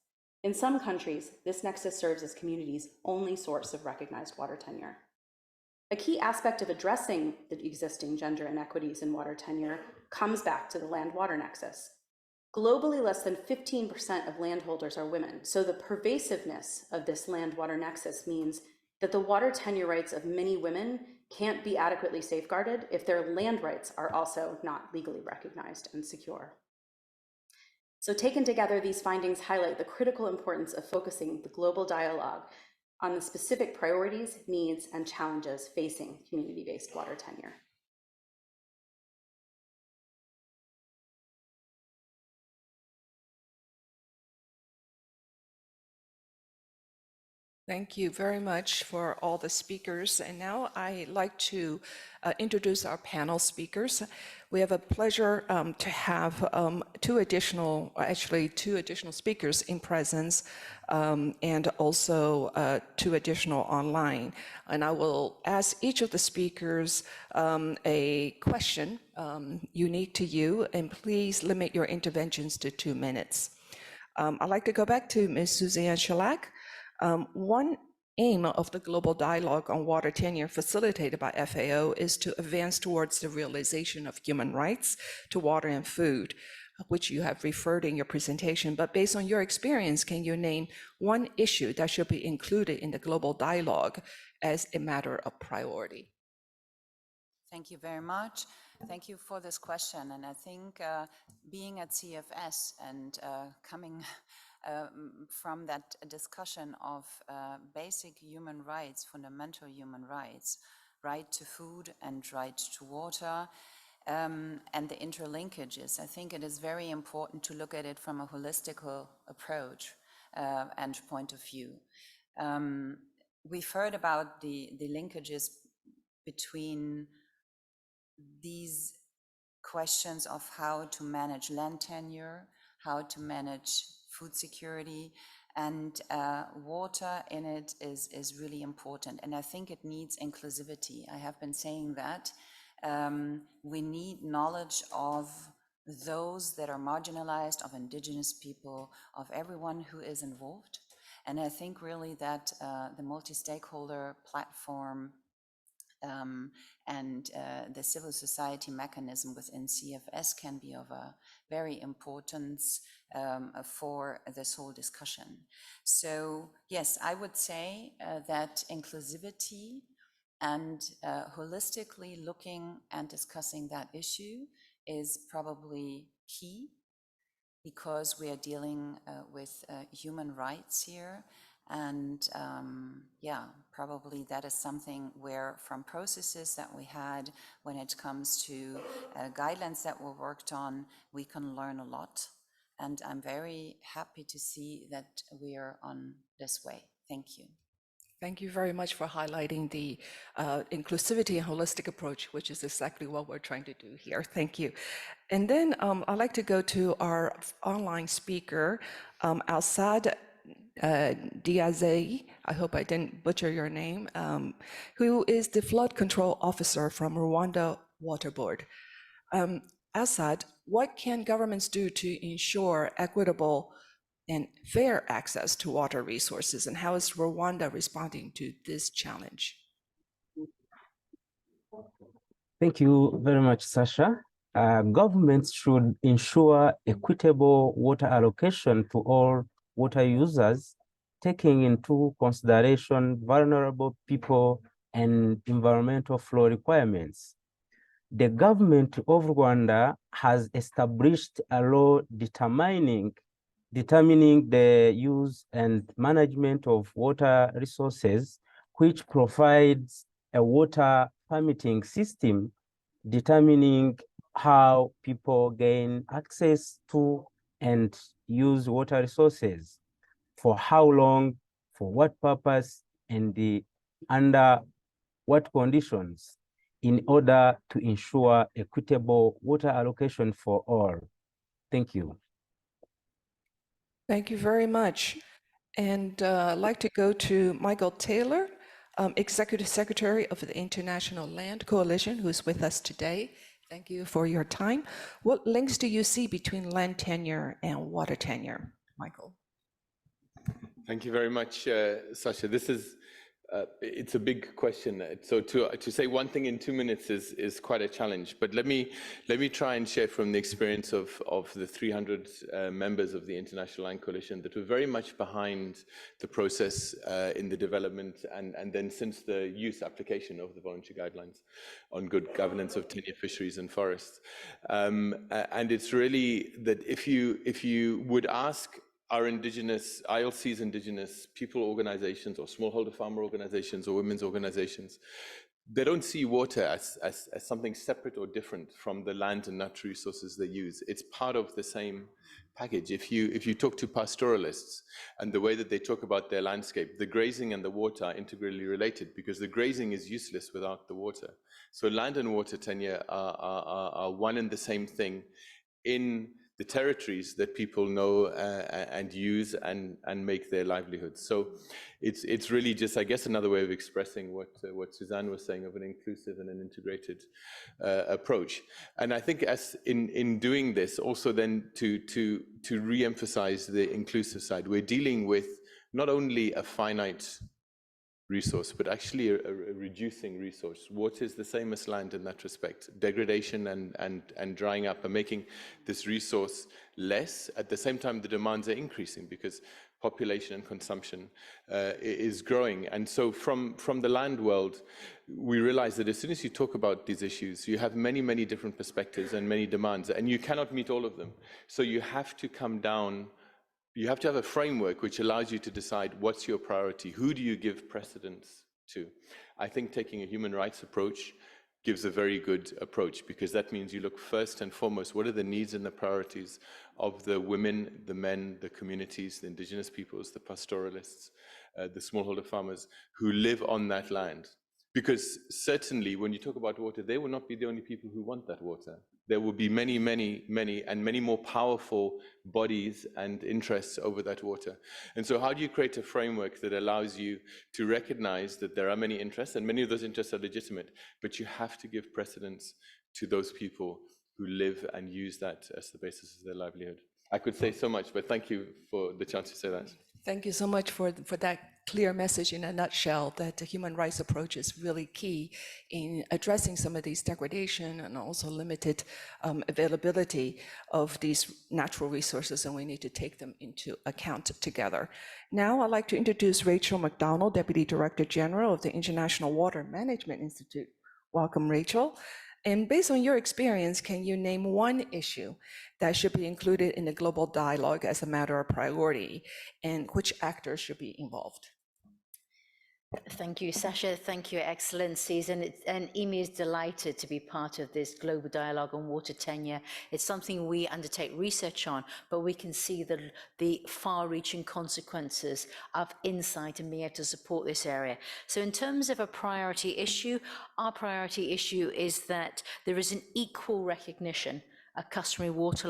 K: In some countries, this nexus serves as communities' only source of recognized water tenure. A key aspect of addressing the existing gender inequities in water tenure comes back to the land-water nexus. Globally, less than 15% of landholders are women, so the pervasiveness of this land-water nexus means that the water tenure rights of many women can't be adequately safeguarded if their land rights are also not legally recognized and secure. So taken together, these findings highlight the critical importance of focusing the global dialogue on the specific priorities, needs, and challenges facing community-based water tenure.
B: Thank you very much for all the speakers. And now I'd like to introduce our panel speakers. We have a pleasure to have two additional speakers in presence and also two additional online. And I will ask each of the speakers a question unique to you, and please limit your interventions to 2 minutes. I'd like to go back to Ms. Suzanne Shellac. One aim of the global dialogue on water tenure facilitated by FAO is to advance towards the realization of human rights to water and food, which you have referred in your presentation. But based on your experience, can you name one issue that should be included in the global dialogue as a matter of priority?
H: Thank you very much. Thank you for this question. And I think being at CFS and coming from that discussion of basic human rights, fundamental human rights, right to food and right to water, and the interlinkages. I think it is very important to look at it from a holistical approach and point of view. We've heard about the linkages between these questions of how to manage land tenure, how to manage food security, and water in it is really important. And I think it needs inclusivity. I have been saying that. We need knowledge of those that are marginalized, of indigenous people, of everyone who is involved. And I think really that the multi-stakeholder platform and the civil society mechanism within CFS can be of a very importance for this whole discussion. So yes, I would say that inclusivity and holistically looking and discussing that issue is probably key, because we are dealing with human rights here. And yeah, probably that is something where from processes that we had when it comes to guidelines that were worked on, we can learn a lot. And I'm very happy to see that we are on this way. Thank you.
B: Thank you very much for highlighting the inclusivity and holistic approach, which is exactly what we're trying to do here. Thank you. And then I'd like to go to our online speaker, Al-Sad Diazei, I hope I didn't butcher your name, who is the flood control officer from Rwanda Water Board. Assad, what can governments do to ensure equitable and fair access to water resources, and how is Rwanda responding to this challenge?
L: Thank you very much, Sasha. Governments should ensure equitable water allocation to all water users, taking into consideration vulnerable people and environmental flow requirements. The government of Rwanda has established a law determining the use and management of water resources, which provides a water permitting system determining how people gain access to and use water resources, for how long, for what purpose, and under what conditions, in order to ensure equitable water allocation for all. Thank you.
B: Thank you very much. And I'd like to go to Michael Taylor, Executive Secretary of the International Land Coalition, who's with us today. Thank you for your time. What links do you see between land tenure and water tenure, Michael?
M: Thank you very much, Sasha. This is it's a big question. So to say one thing in 2 minutes is quite a challenge. But let me try and share from the experience of the 300 members of the International Land Coalition that were very much behind the process in the development and then since the use application of the voluntary guidelines on good governance of tenure fisheries and forests. And it's really that if you would ask our indigenous, ILC's indigenous people organizations or smallholder farmer organizations or women's organizations, they don't see water as something separate or different from the land and natural resources they use. It's part of the same package. If you talk to pastoralists and the way that they talk about their landscape, the grazing and the water are integrally related because the grazing is useless without the water. So land and water tenure are one and the same thing in the territories that people know and use and make their livelihoods. So it's really just, I guess, another way of expressing what Suzanne was saying of an inclusive and an integrated approach. And I think as in doing this, also then to re-emphasize the inclusive side, we're dealing with not only a finite resource, but actually a reducing resource. Water is the same as land in that respect. Degradation and drying up are making this resource less. At the same time, the demands are increasing because population and consumption is growing. And so from the land world, we realize that as soon as you talk about these issues, you have many, many different perspectives and many demands, and you cannot meet all of them. So you have to come down. You have to have a framework which allows you to decide what's your priority, who do you give precedence to. I think taking a human rights approach gives a very good approach, because that means you look first and foremost, what are the needs and the priorities of the women, the men, the communities, the indigenous peoples, the pastoralists, the smallholder farmers who live on that land. Because certainly when you talk about water, they will not be the only people who want that water. There will be many, many, many, and many more powerful bodies and interests over that water. And so how do you create a framework that allows you to recognize that there are many interests, and many of those interests are legitimate, but you have to give precedence to those people who live and use that as the basis of their livelihood. I could say so much, but thank you for the chance to say that.
B: Thank you so much for that clear message in a nutshell, that the human rights approach is really key in addressing some of these degradation and also limited availability of these natural resources, and we need to take them into account together. Now I'd like to introduce Rachel McDonald, Deputy Director General of the International Water Management Institute. Welcome, Rachel. And based on your experience, can you name one issue that should be included in the global dialogue as a matter of priority, and which actors should be involved?
N: Thank you, Sasha. Thank you, Excellencies. And EME is delighted to be part of this global dialogue on water tenure. It's something we undertake research on, but we can see the far-reaching consequences of insight and being able to support this area. So in terms of a priority issue, our priority issue is that there is an equal recognition of customary water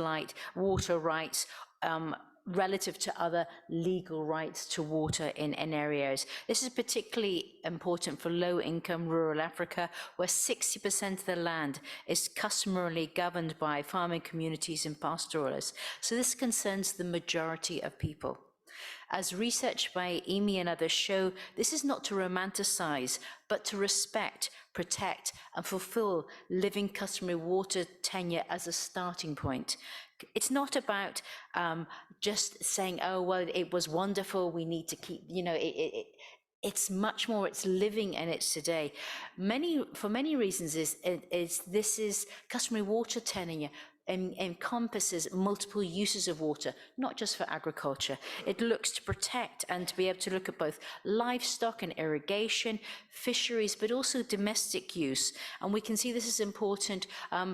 N: rights relative to other legal rights to water in areas. This is particularly important for low-income rural Africa, where 60% of the land is customarily governed by farming communities and pastoralists. So this concerns the majority of people. As research by EME and others show, this is not to romanticize, but to respect, protect, and fulfill living customary water tenure as a starting point. It's not about just saying, oh, well, it was wonderful, we need to keep, it's much more, it's living and it's today. For many reasons, this is customary water tenure encompasses multiple uses of water, not just for agriculture. It looks to protect and to be able to look at both livestock and irrigation, fisheries, but also domestic use. And we can see this is important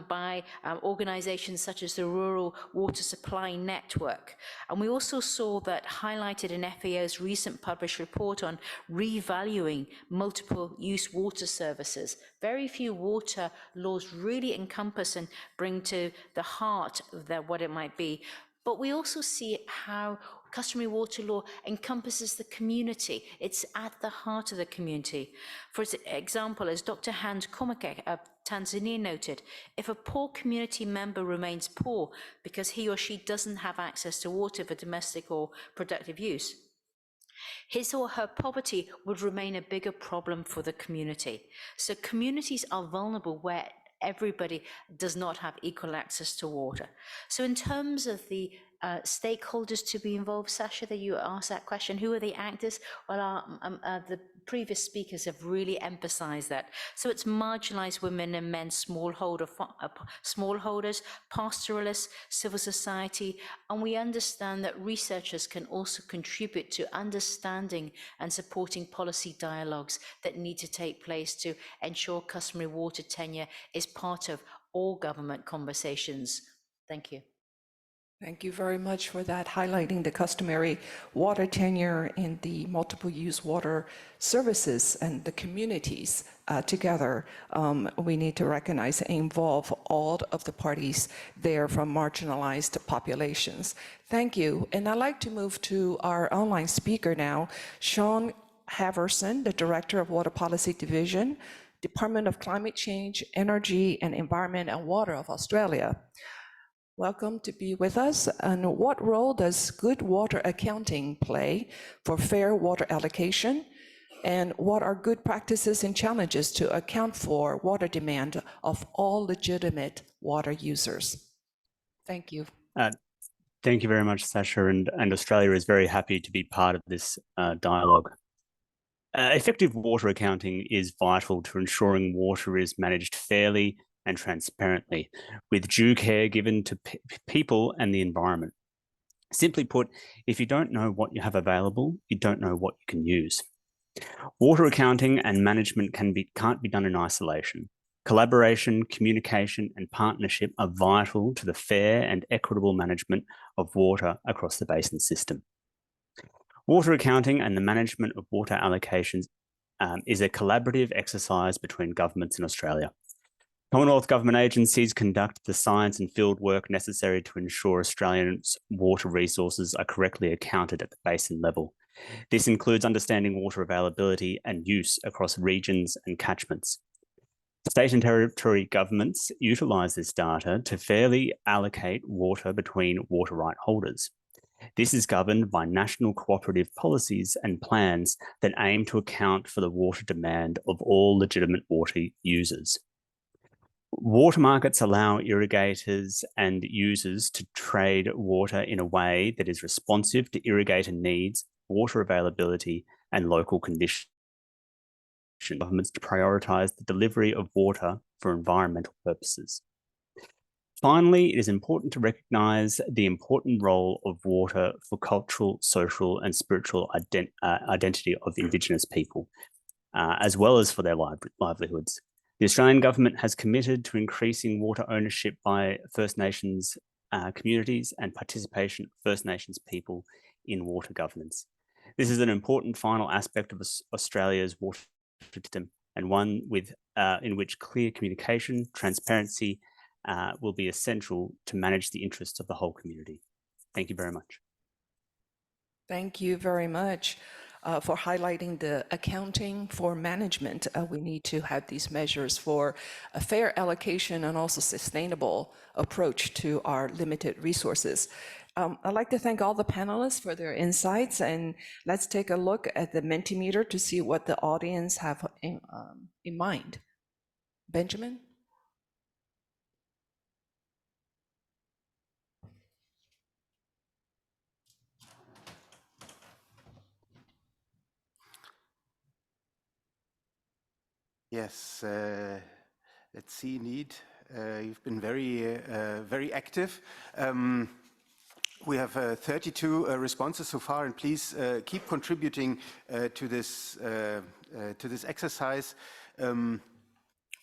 N: by organizations such as the Rural Water Supply Network. And we also saw that highlighted in FAO's recent published report on revaluing multiple use water services. Very few water laws really encompass and bring to the heart of what it might be. But we also see how customary water law encompasses the community. It's at the heart of the community. For example, as Dr. Hans Komake of Tanzania noted, if a poor community member remains poor because he or she doesn't have access to water for domestic or productive use, his or her poverty would remain a bigger problem for the community. So communities are vulnerable where everybody does not have equal access to water. So in terms of the stakeholders to be involved, Sasha, that you asked that question, who are the actors? Well, the previous speakers have really emphasized that. So it's marginalized women and men, smallholders, pastoralists, civil society, and we understand that researchers can also contribute to understanding and supporting policy dialogues that need to take place to ensure customary water tenure is part of all government conversations. Thank you.
B: Thank you very much for that, highlighting the customary water tenure in the multiple use water services and the communities together. We need to recognize and involve all of the parties there from marginalized populations. Thank you. And I'd like to move to our online speaker now, Sean Haverson, the Director of Water Policy Division, Department of Climate Change, Energy and Environment and Water of Australia. Welcome to be with us. And what role does good water accounting play for fair water allocation? And what are good practices and challenges to account for water demand of all legitimate water users? Thank you.
O: Thank you very much, Sasha. And Australia is very happy to be part of this dialogue. Effective water accounting is vital to ensuring water is managed fairly and transparently, with due care given to people and the environment. Simply put, if you don't know what you have available, you don't know what you can use. Water accounting and management can't be done in isolation. Collaboration, communication, and partnership are vital to the fair and equitable management of water across the basin system. Water accounting and the management of water allocations is a collaborative exercise between governments in Australia. Commonwealth government agencies conduct the science and field work necessary to ensure Australians' water resources are correctly accounted at the basin level. This includes understanding water availability and use across regions and catchments. State and territory governments utilise this data to fairly allocate water between water right holders. This is governed by national cooperative policies and plans that aim to account for the water demand of all legitimate water users. Water markets allow irrigators and users to trade water in a way that is responsive to irrigator needs, water availability, and local conditions. Governments to prioritise the delivery of water for environmental purposes. Finally, it is important to recognise the important role of water for cultural, social, and spiritual identity of Indigenous people, as well as for their livelihoods. The Australian government has committed to increasing water ownership by First Nations communities and participation of First Nations people in water governance. This is an important final aspect of Australia's water system, and one in which clear communication, transparency will be essential to manage the interests of the whole community. Thank you very much.
B: Thank you very much for highlighting the accounting for management. We need to have these measures for a fair allocation and also sustainable approach to our limited resources. I'd like to thank all the panelists for their insights, and let's take a look at the Mentimeter to see what the audience have in mind. Benjamin?
G: Yes, let's see, indeed. You've been very active. We have 32 responses so far, and please keep contributing to this exercise.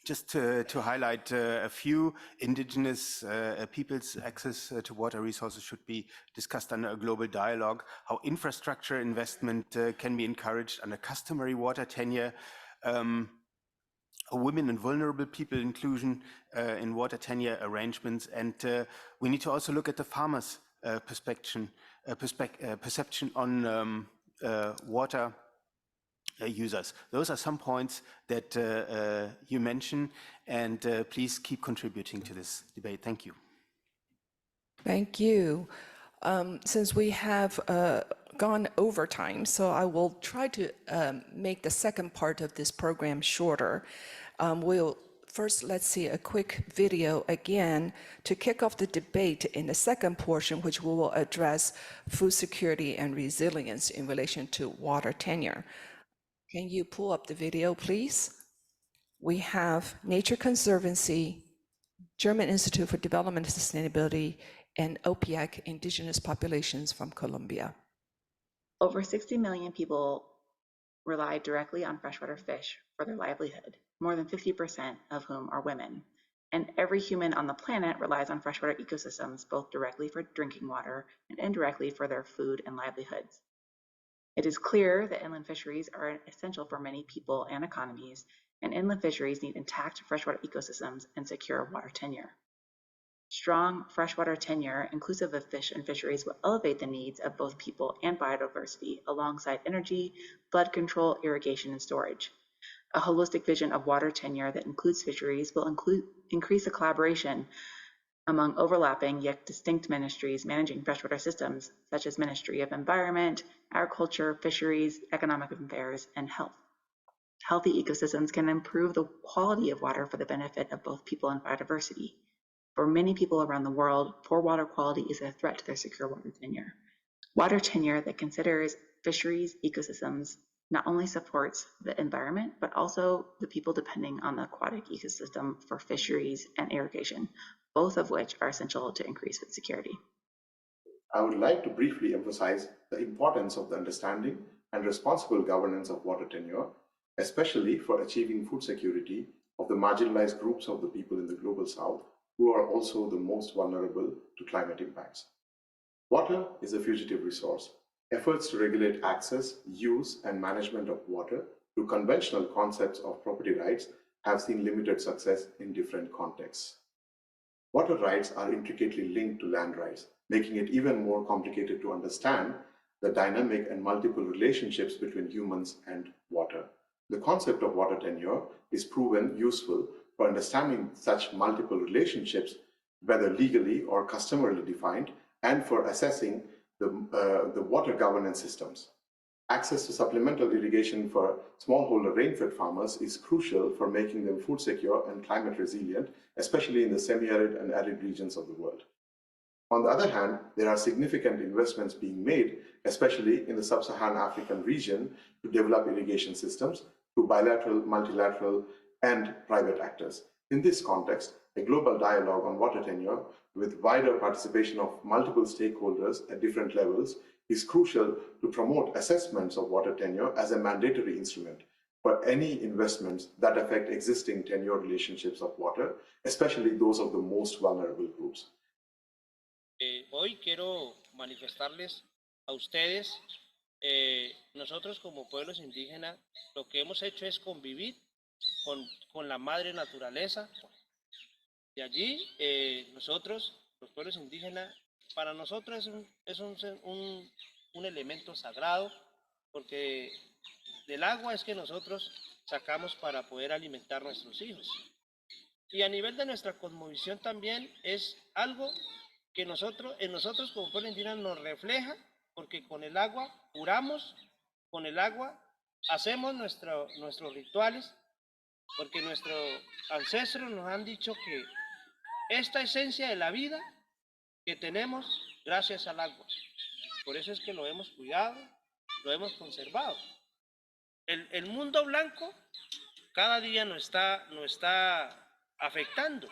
G: Just to highlight a few, Indigenous people's access to water resources should be discussed under a global dialogue, how infrastructure investment can be encouraged under customary water tenure, women and vulnerable people inclusion in water tenure arrangements, and we need to also look at the farmers' perception on water users. Those are some points that you mentioned, and please keep contributing to this debate. Thank you.
B: Thank you. Since we have gone over time, so I will try to make the second part of this program shorter. First, let's see a quick video again to kick off the debate in the second portion, which we will address food security and resilience in relation to water tenure. Can you pull up the video, please? We have Nature Conservancy, German Institute for Development and Sustainability, and OPIAC, Indigenous Populations from Colombia.
P: Over 60 million people rely directly on freshwater fish for their livelihood, more than 50% of whom are women. And every human on the planet relies on freshwater ecosystems, both directly for drinking water and indirectly for their food and livelihoods. It is clear that inland fisheries are essential for many people and economies, and inland fisheries need intact freshwater ecosystems and secure water tenure. Strong freshwater tenure, inclusive of fish and fisheries, will elevate the needs of both people and biodiversity alongside energy, flood control, irrigation, and storage. A holistic vision of water tenure that includes fisheries will increase the collaboration among overlapping yet distinct ministries managing freshwater systems, such as Ministry of Environment, Agriculture, Fisheries, Economic Affairs, and Health. Healthy ecosystems can improve the quality of water for the benefit of both people and biodiversity. For many people around the world, poor water quality is a threat to their secure water tenure. Water tenure that considers fisheries ecosystems not only supports the environment, but also the people depending on the aquatic ecosystem for fisheries and irrigation, both of which are essential to increase food security.
Q: I would like to briefly emphasize the importance of the understanding and responsible governance of water tenure, especially for achieving food security of the marginalized groups of the people in the global south who are also the most vulnerable to climate impacts. Water is a fugitive resource. Efforts to regulate access, use, and management of water through conventional concepts of property rights have seen limited success in different contexts. Water rights are intricately linked to land rights, making it even more complicated to understand the dynamic and multiple relationships between humans and water. The concept of water tenure is proven useful for understanding such multiple relationships, whether legally or customarily defined, and for assessing the water governance systems. Access to supplemental irrigation for smallholder rainfed farmers is crucial for making them food secure and climate resilient, especially in the semi-arid and arid regions of the world. On the other hand, there are significant investments being made, especially in the sub-Saharan African region, to develop irrigation systems through bilateral, multilateral, and private actors. In this context, a global dialogue on water tenure with wider participation of multiple stakeholders at different levels is crucial to promote assessments of water tenure as a mandatory instrument for any investments that affect existing tenure relationships of water, especially those of the most vulnerable groups.
R: Hoy quiero manifestarles a ustedes, nosotros como pueblos indígenas, lo que hemos hecho es convivir con la madre naturaleza. De allí, nosotros, los pueblos indígenas, para nosotros es un elemento sagrado, porque del agua es que nosotros sacamos para poder alimentar a nuestros hijos. Y a nivel de nuestra cosmovisión también es algo que en nosotros como pueblo indígena nos refleja, porque con el agua curamos, con el agua hacemos nuestros rituales, porque nuestros ancestros nos han dicho que esta esencia de la vida que tenemos gracias al agua. Por eso es que lo hemos cuidado, lo hemos conservado. El mundo blanco cada día nos está afectando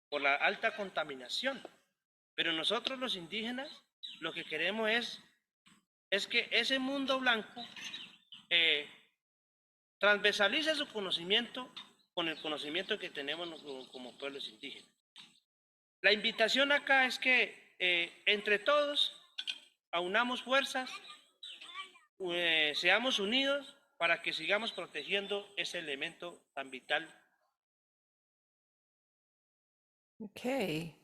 R: por la alta contaminación. Pero nosotros los indígenas lo que queremos es que ese mundo blanco transversalice su conocimiento con el conocimiento que tenemos como pueblos indígenas. La invitación acá es que entre todos aunamos fuerzas, seamos unidos para que sigamos protegiendo ese elemento tan vital.
B: Okay.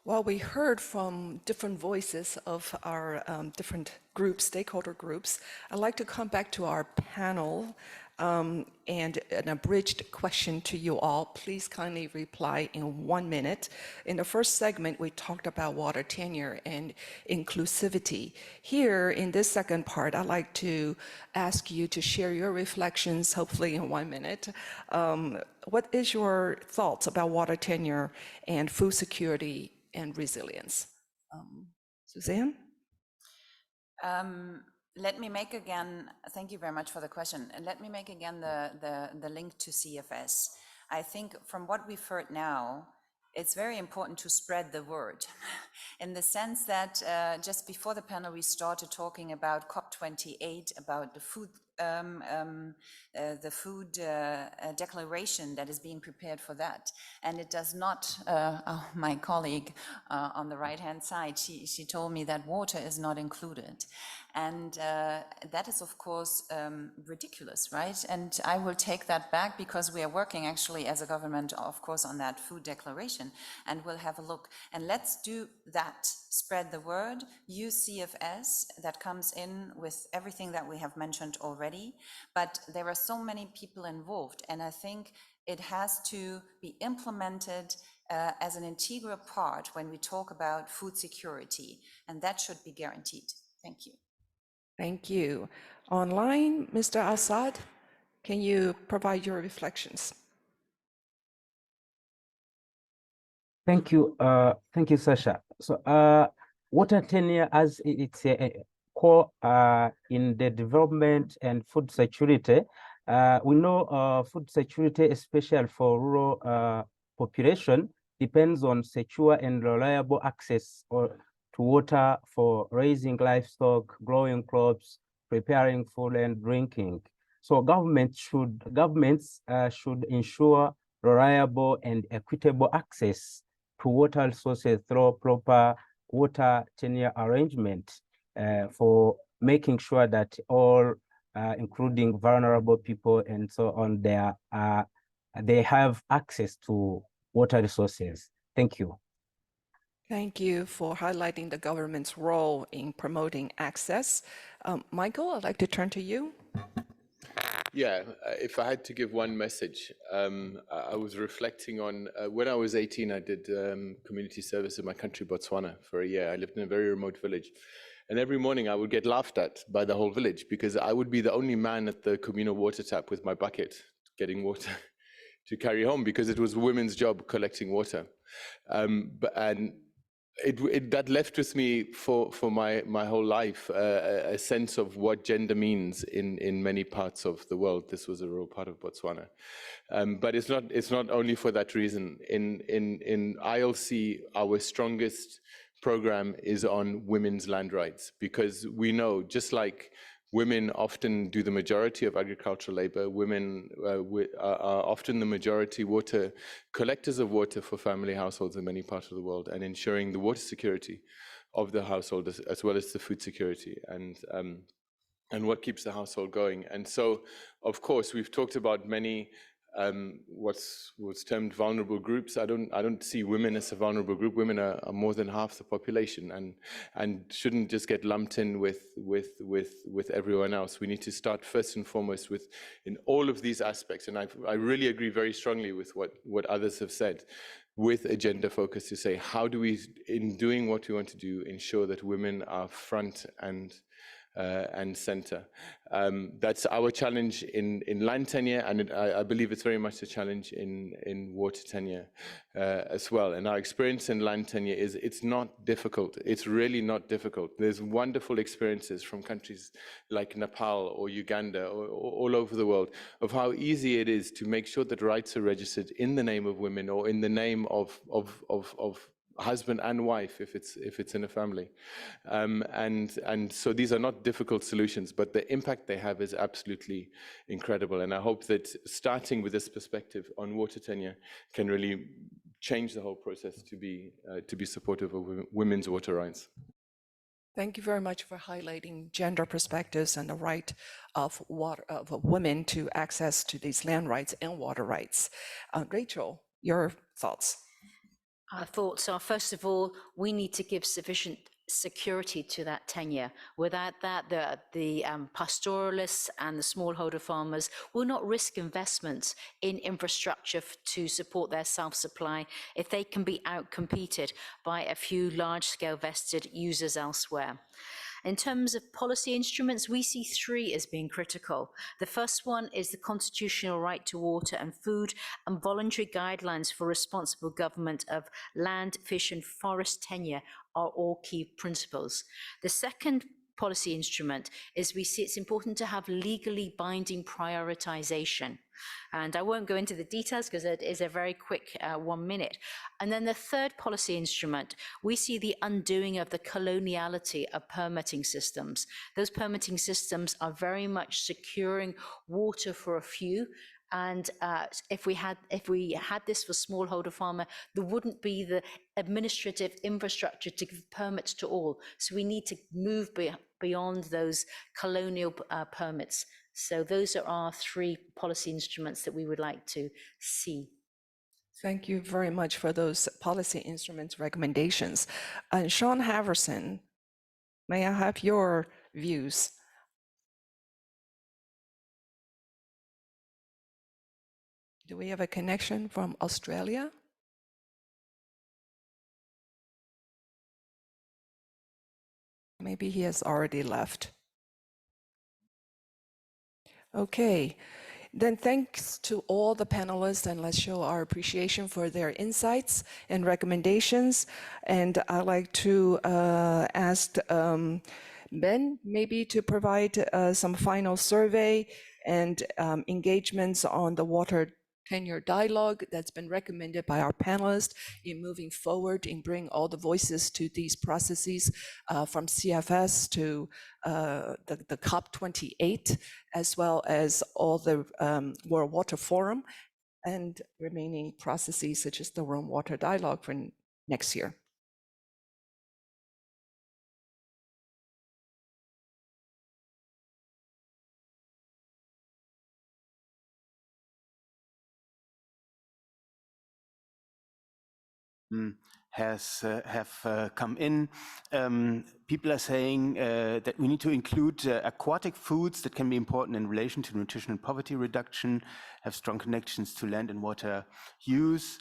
B: Well, we heard from different voices of our different groups, stakeholder groups. I'd like to come back to our panel and an abridged question to you all. Please kindly reply in 1 minute. In the first segment, we talked about water tenure and inclusivity. Here, in this second part, I'd like to ask you to share your reflections, hopefully in 1 minute. What is your thoughts about water tenure and food security and resilience? Suzanne?
H: Let me make again, thank you very much for the question. And let me make again the link to CFS. I think from what we've heard now, it's very important to spread the word in the sense that just before the panel, we started talking about COP28, about the food declaration that is being prepared for that. And it does not, my colleague on the right-hand side, she told me that water is not included. And that is, of course, ridiculous, right? And I will take that back because we are working actually as a government, of course, on that food declaration, and we'll have a look. And let's do that, spread the word, use CFS that comes in with everything that we have mentioned already. But there are so many people involved, and I think it has to be implemented as an integral part when we talk about food security, and that should be guaranteed. Thank you.
B: Thank you. Online, Mr. Assad, can you provide your reflections?
L: Thank you, Sasha. So, water tenure as it's a core in the development and food security. We know food security, especially for rural population, depends on secure and reliable access to water for raising livestock, growing crops, preparing food and drinking. So governments should ensure reliable and equitable access to water resources through proper water tenure arrangement for making sure that all, including vulnerable people and so on, they have access to water resources. Thank you.
B: Thank you for highlighting the government's role in promoting access. Michael, I'd like to turn to you.
M: Yeah, if I had to give one message, I was reflecting on when I was 18, I did community service in my country, Botswana, for a year. I lived in a very remote village. And every morning I would get laughed at by the whole village because I would be the only man at the communal water tap with my bucket getting water to carry home because it was women's job collecting water. And that left with me for my whole life a sense of what gender means in many parts of the world. This was a real part of Botswana, but it's not only for that reason. In ILC, our strongest program is on women's land rights, because we know, just like women often do the majority of agricultural labor, women are often the majority water collectors of water for family households in many parts of the world, and ensuring the water security of the household as well as the food security and what keeps the household going. And so, of course, we've talked about many what's termed vulnerable groups. I don't see women as a vulnerable group. Women are more than half the population and shouldn't just get lumped in with everyone else. We need to start first and foremost in all of these aspects. And I really agree very strongly with what others have said, with a gender focus, to say, how do we, in doing what we want to do, ensure that women are front and center. That's our challenge in land tenure, and I believe it's very much a challenge in water tenure as well. And our experience in land tenure is it's not difficult. It's really not difficult. There's wonderful experiences from countries like Nepal or Uganda or all over the world of how easy it is to make sure that rights are registered in the name of women or in the name of husband and wife if it's in a family, and so these are not difficult solutions, but the impact they have is absolutely incredible. And I hope that starting with this perspective on water tenure can really change the whole process to be supportive of women's water rights.
B: Thank you very much for highlighting gender perspectives and the right of women to access to these land rights and water rights. Rachel, your thoughts?
N: Our thoughts are, first of all, we need to give sufficient security to that tenure. Without that, the pastoralists and the smallholder farmers will not risk investments in infrastructure to support their self-supply if they can be outcompeted by a few large-scale vested users elsewhere. In terms of policy instruments, we see three as being critical. The first one is the constitutional right to water and food and voluntary guidelines for responsible government of land, fish and forest tenure are all key principles. The second policy instrument is we see it's important to have legally binding prioritization. And I won't go into the details because it is a very quick 1 minute. And then the third policy instrument, we see the undoing of the coloniality of permitting systems. Those permitting systems are very much securing water for a few. And if we had this for smallholder farmer, there wouldn't be the administrative infrastructure to give permits to all. So we need to move beyond those colonial permits. So those are our three policy instruments that we would like to see.
B: Thank you very much for those policy instruments recommendations. Sean Haverson, may I have your views? Do we have a connection from Australia? Maybe he has already left. Okay, then thanks to all the panelists, and let's show our appreciation for their insights and recommendations. And I'd like to ask Ben maybe to provide some final survey and engagements on the water tenure dialogue that's been recommended by our panelists in moving forward in bringing all the voices to these processes from CFS to the COP28, as well as all the World Water Forum. and remaining processes such as the Rome Water Dialogue for next year.
G: Have come in. People are saying that we need to include aquatic foods that can be important in relation to nutrition and poverty reduction, have strong connections to land and water use.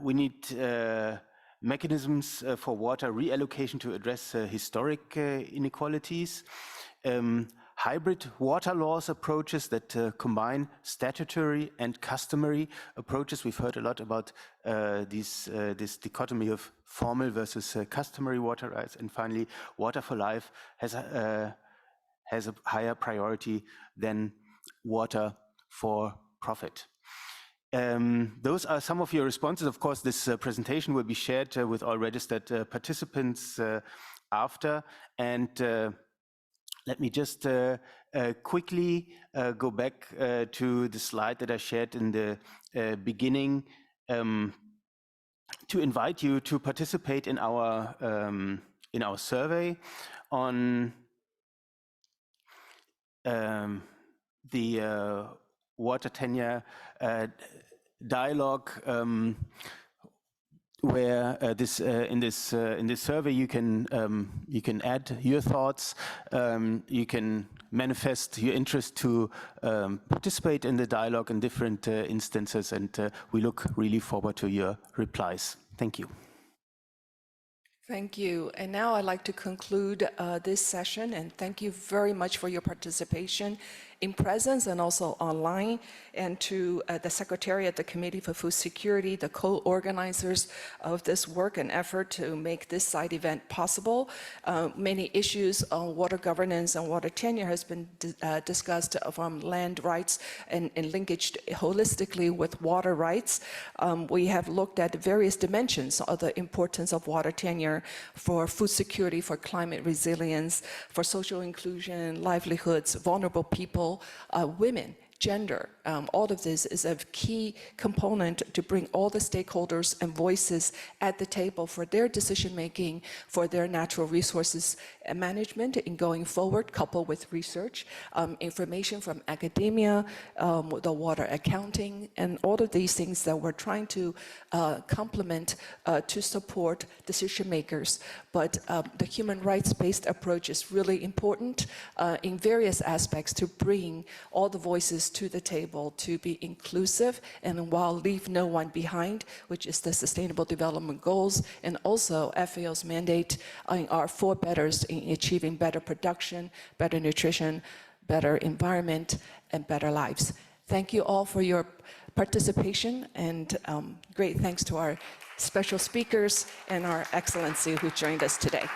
G: We need mechanisms for water reallocation to address historic inequalities. Hybrid water laws approaches that combine statutory and customary approaches. We've heard a lot about this dichotomy of formal versus customary water rights. And finally, water for life has a higher priority than water for profit. Those are some of your responses. Of course, this presentation will be shared with all registered participants after. And let me just quickly go back to the slide that I shared in the beginning to invite you to participate in our survey on the water tenure dialogue, where in this survey you can add your thoughts, you can manifest your interest to participate in the dialogue in different instances, and we look really forward to your replies. Thank you.
B: Thank you. And now I'd like to conclude this session, and thank you very much for your participation in presence and also online, and to the Secretariat, the Committee for Food Security, the co-organizers of this work and effort to make this side event possible. Many issues on water governance and water tenure has been discussed from land rights and linkaged holistically with water rights. We have looked at various dimensions of the importance of water tenure for food security, for climate resilience, for social inclusion, livelihoods, vulnerable people, women, gender. All of this is a key component to bring all the stakeholders and voices at the table for their decision-making, for their natural resources management in going forward, coupled with research, information from academia, the water accounting, and all of these things that we're trying to complement to support decision makers. But the human rights-based approach is really important in various aspects to bring all the voices to the table, to be inclusive, and while leave no one behind, which is the Sustainable Development Goals, and also FAO's mandate are 4 betters in achieving better production, better nutrition, better environment, and better lives. Thank you all for your participation, and great thanks to our special speakers and our excellency who joined us today.